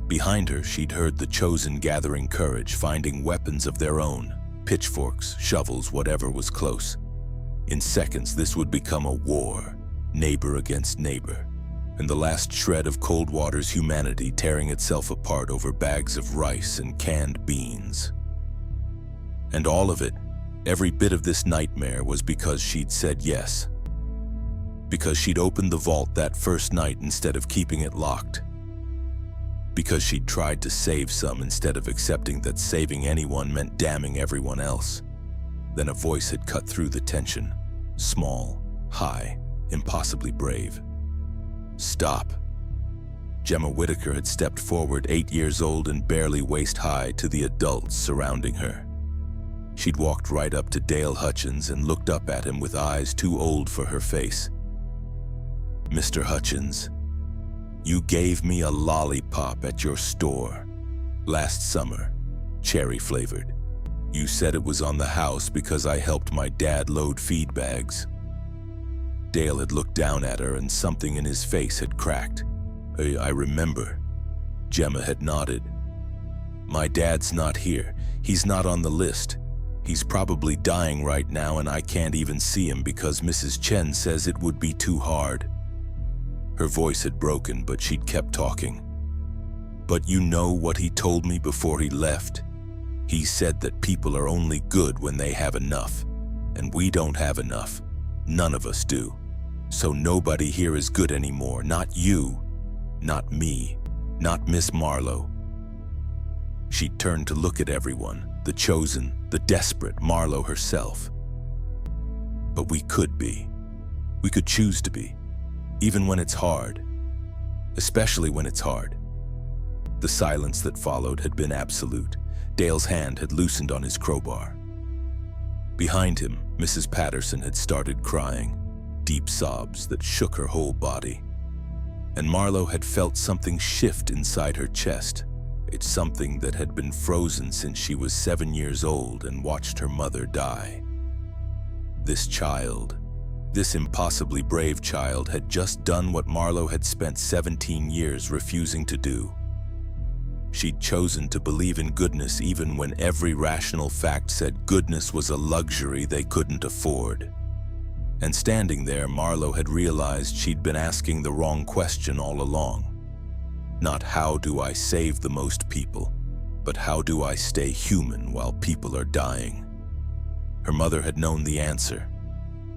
Behind her, she'd heard the chosen gathering courage, finding weapons of their own, pitchforks, shovels, whatever was close. In seconds, this would become a war, neighbor against neighbor, and the last shred of Coldwater's humanity tearing itself apart over bags of rice and canned beans. And all of it, every bit of this nightmare, was because she'd said yes. Because she'd opened the vault that first night instead of keeping it locked. Because she'd tried to save some instead of accepting that saving anyone meant damning everyone else. Then a voice had cut through the tension. Small, high, impossibly brave. "Stop." Gemma Whitaker had stepped forward, 8 years old and barely waist-high, to the adults surrounding her. She'd walked right up to Dale Hutchins and looked up at him with eyes too old for her face. "Mr. Hutchins, you gave me a lollipop at your store last summer, cherry-flavored. You said it was on the house because I helped my dad load feed bags." Dale had looked down at her and something in his face had cracked. I remember." Gemma had nodded. "My dad's not here. He's not on the list. He's probably dying right now and I can't even see him because Mrs. Chen says it would be too hard." Her voice had broken, but she'd kept talking. "But you know what he told me before he left? He said that people are only good when they have enough, and we don't have enough. None of us do. So nobody here is good anymore. Not you, not me, not Miss Marlowe." She turned to look at everyone, the chosen, the desperate, Marlowe herself. "But we could be. We could choose to be, even when it's hard. Especially when it's hard." The silence that followed had been absolute. Dale's hand had loosened on his crowbar. Behind him, Mrs. Patterson had started crying, deep sobs that shook her whole body. And Marlowe had felt something shift inside her chest. It's something that had been frozen since she was 7 years old and watched her mother die. This child, this impossibly brave child, had just done what Marlowe had spent 17 years refusing to do. She'd chosen to believe in goodness even when every rational fact said goodness was a luxury they couldn't afford. And standing there, Marlowe had realized she'd been asking the wrong question all along. Not how do I save the most people, but how do I stay human while people are dying? Her mother had known the answer.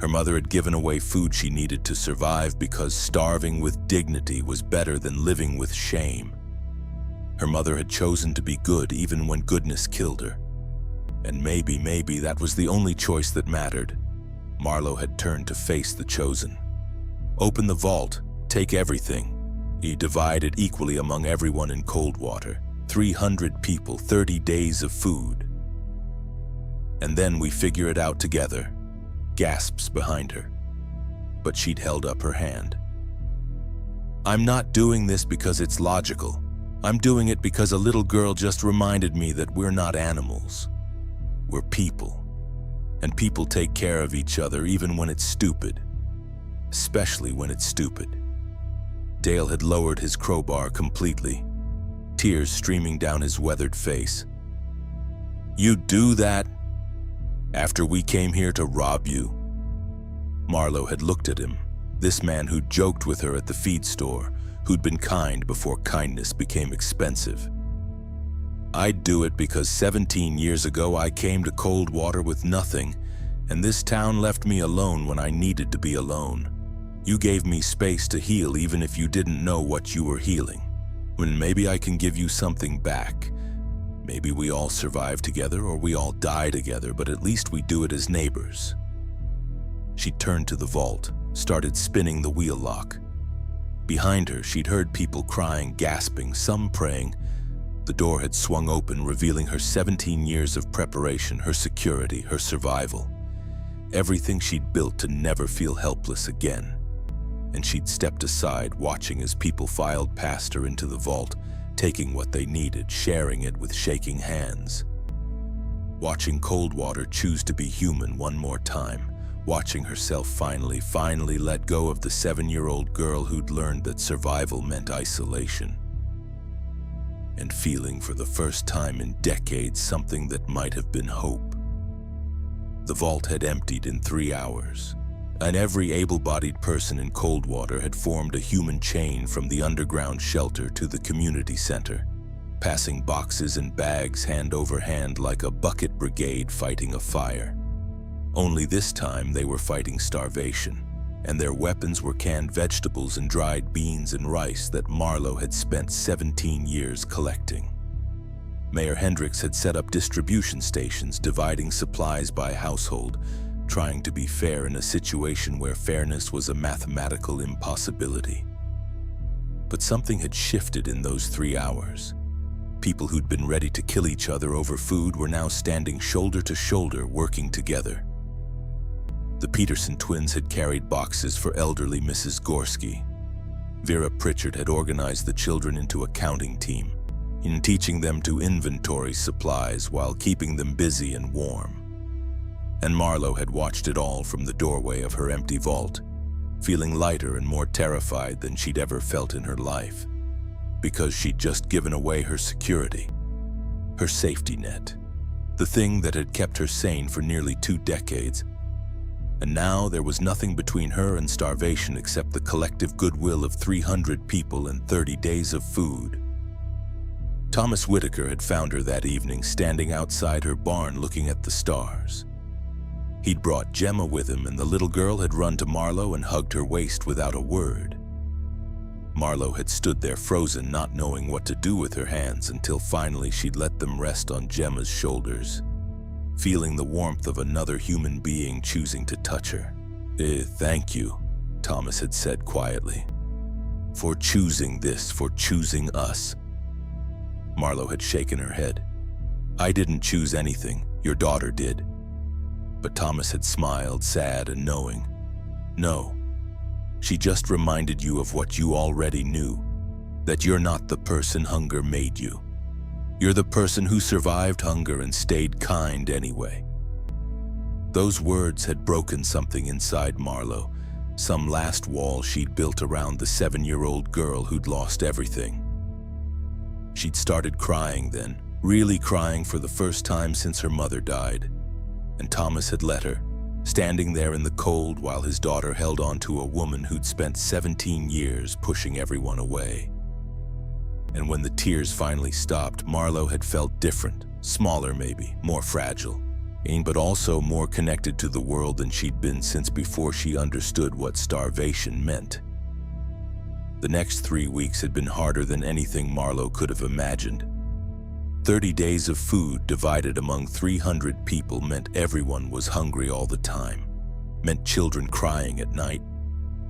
Her mother had given away food she needed to survive because starving with dignity was better than living with shame. Her mother had chosen to be good even when goodness killed her. And maybe that was the only choice that mattered. Marlowe had turned to face the chosen. Open the vault, take everything. He divided equally among everyone in Coldwater. 300 people, 30 days of food. And then we figure it out together. Gasps behind her. But she'd held up her hand. I'm not doing this because it's logical. I'm doing it because a little girl just reminded me that we're not animals. We're people. And people take care of each other even when it's stupid. Especially when it's stupid. Dale had lowered his crowbar completely, tears streaming down his weathered face. You do that after we came here to rob you? Marlowe had looked at him, this man who'd joked with her at the feed store, who'd been kind before kindness became expensive. I'd do it because 17 years ago I came to Coldwater with nothing, and this town left me alone when I needed to be alone. You gave me space to heal even if you didn't know what you were healing. When maybe I can give you something back. Maybe we all survive together or we all die together, but at least we do it as neighbors. She turned to the vault, started spinning the wheel lock. Behind her, she'd heard people crying, gasping, some praying. The door had swung open, revealing her 17 years of preparation, her security, her survival. Everything she'd built to never feel helpless again. And she'd stepped aside, watching as people filed past her into the vault, taking what they needed, sharing it with shaking hands. Watching Coldwater choose to be human one more time, watching herself finally let go of the 7-year-old girl who'd learned that survival meant isolation. And feeling for the first time in decades something that might have been hope. The vault had emptied in 3 hours. And every able-bodied person in Coldwater had formed a human chain from the underground shelter to the community center, passing boxes and bags hand over hand like a bucket brigade fighting a fire. Only this time they were fighting starvation, and their weapons were canned vegetables and dried beans and rice that Marlowe had spent 17 years collecting. Mayor Hendricks had set up distribution stations dividing supplies by household, trying to be fair in a situation where fairness was a mathematical impossibility. But something had shifted in those 3 hours. People who'd been ready to kill each other over food were now standing shoulder to shoulder, working together. The Peterson twins had carried boxes for elderly Mrs. Gorski. Vera Pritchard had organized the children into a counting team, in teaching them to inventory supplies while keeping them busy and warm. And Marlowe had watched it all from the doorway of her empty vault, feeling lighter and more terrified than she'd ever felt in her life, because she'd just given away her security, her safety net, the thing that had kept her sane for nearly 2 decades. And now there was nothing between her and starvation except the collective goodwill of 300 people and 30 days of food. Thomas Whitaker had found her that evening standing outside her barn looking at the stars. He'd brought Gemma with him, and the little girl had run to Marlowe and hugged her waist without a word. Marlowe had stood there frozen, not knowing what to do with her hands until finally she'd let them rest on Gemma's shoulders, feeling the warmth of another human being choosing to touch her. Thank you, Thomas had said quietly. For choosing this, for choosing us. Marlowe had shaken her head. I didn't choose anything, your daughter did. But Thomas had smiled, sad and knowing. No, she just reminded you of what you already knew, that you're not the person hunger made you. You're the person who survived hunger and stayed kind anyway. Those words had broken something inside Marlowe, some last wall she'd built around the 7-year-old girl who'd lost everything. She'd started crying then, really crying for the first time since her mother died. And Thomas had let her, standing there in the cold while his daughter held on to a woman who'd spent 17 years pushing everyone away. And when the tears finally stopped, Marlowe had felt different, smaller maybe, more fragile. but also more connected to the world than she'd been since before she understood what starvation meant. The next 3 weeks had been harder than anything Marlowe could have imagined. 30 days of food divided among 300 people meant everyone was hungry all the time, meant children crying at night,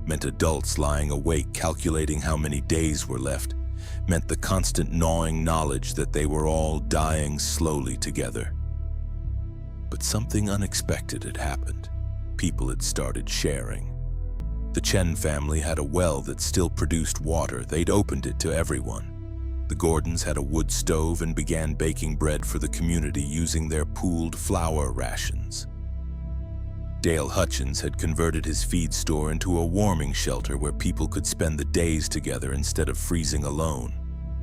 meant adults lying awake calculating how many days were left, meant the constant gnawing knowledge that they were all dying slowly together. But something unexpected had happened. People had started sharing. The Chen family had a well that still produced water. They'd opened it to everyone. The Gordons had a wood stove and began baking bread for the community using their pooled flour rations. Dale Hutchins had converted his feed store into a warming shelter where people could spend the days together instead of freezing alone.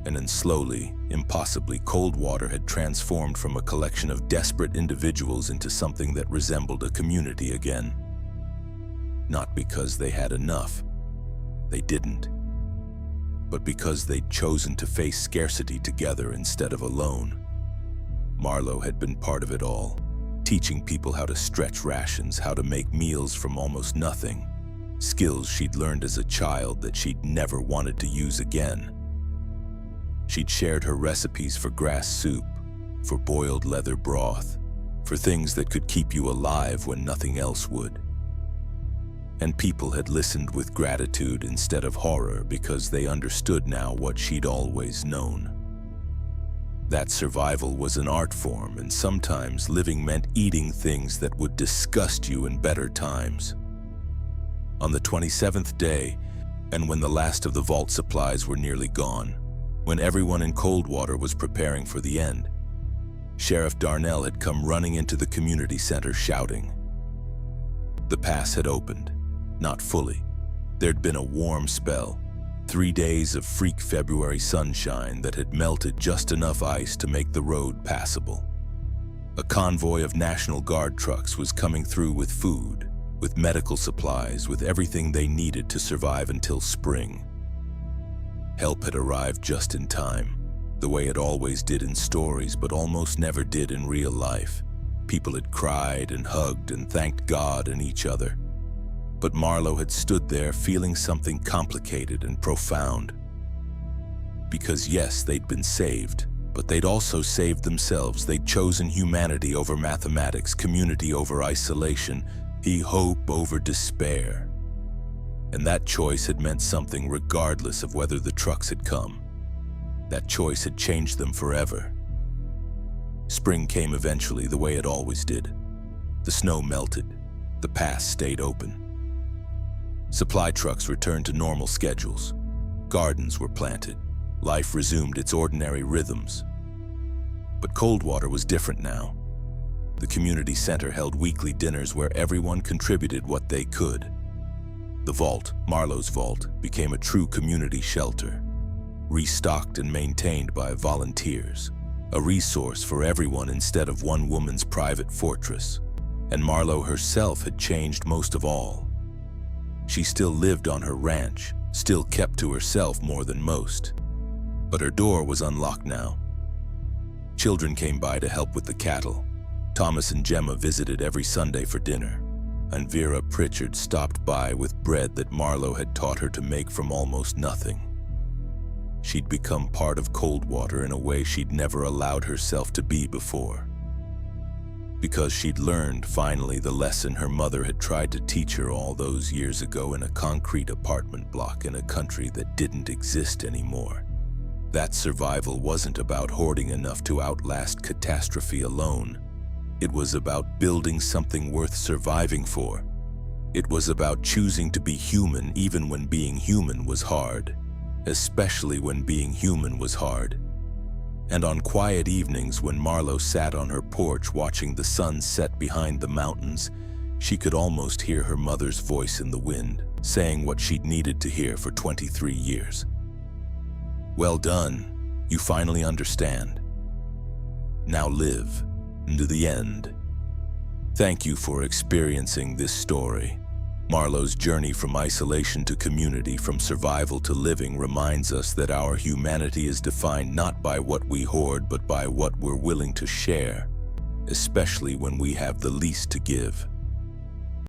And then slowly, impossibly, Coldwater had transformed from a collection of desperate individuals into something that resembled a community again. Not because they had enough. They didn't. But because they'd chosen to face scarcity together instead of alone. Marlowe had been part of it all, teaching people how to stretch rations, how to make meals from almost nothing, skills she'd learned as a child that she'd never wanted to use again. She'd shared her recipes for grass soup, for boiled leather broth, for things that could keep you alive when nothing else would. And people had listened with gratitude instead of horror because they understood now what she'd always known. That survival was an art form, and sometimes living meant eating things that would disgust you in better times. On the 27th day, and when the last of the vault supplies were nearly gone, when everyone in Coldwater was preparing for the end, Sheriff Darnell had come running into the community center shouting. The pass had opened, not fully. There'd been a warm spell, 3 days of freak February sunshine that had melted just enough ice to make the road passable. A convoy of National Guard trucks was coming through with food, with medical supplies, with everything they needed to survive until spring. Help had arrived just in time, the way it always did in stories but almost never did in real life. People had cried and hugged and thanked God and each other. But Marlowe had stood there feeling something complicated and profound. Because yes, they'd been saved, but they'd also saved themselves. They'd chosen humanity over mathematics, community over isolation, hope over despair. And that choice had meant something regardless of whether the trucks had come. That choice had changed them forever. Spring came eventually, the way it always did. The snow melted. The pass stayed open. Supply trucks returned to normal schedules. Gardens were planted. Life resumed its ordinary rhythms. But Coldwater was different now. The community center held weekly dinners where everyone contributed what they could. The vault, Marlowe's vault, became a true community shelter, restocked and maintained by volunteers, a resource for everyone instead of one woman's private fortress. And Marlowe herself had changed most of all. She still lived on her ranch, still kept to herself more than most. But her door was unlocked now. Children came by to help with the cattle. Thomas and Gemma visited every Sunday for dinner. And Vera Pritchard stopped by with bread that Marlowe had taught her to make from almost nothing. She'd become part of Coldwater in a way she'd never allowed herself to be before. Because she'd learned, finally, the lesson her mother had tried to teach her all those years ago in a concrete apartment block in a country that didn't exist anymore. That survival wasn't about hoarding enough to outlast catastrophe alone. It was about building something worth surviving for. It was about choosing to be human even when being human was hard, especially when being human was hard. And on quiet evenings when Marlowe sat on her porch watching the sun set behind the mountains, she could almost hear her mother's voice in the wind, saying what she'd needed to hear for 23 years. Well done, you finally understand. Now live. To the end. Thank you for experiencing this story. Marlowe's journey from isolation to community, from survival to living, reminds us that our humanity is defined not by what we hoard, but by what we're willing to share. especially when we have the least to give.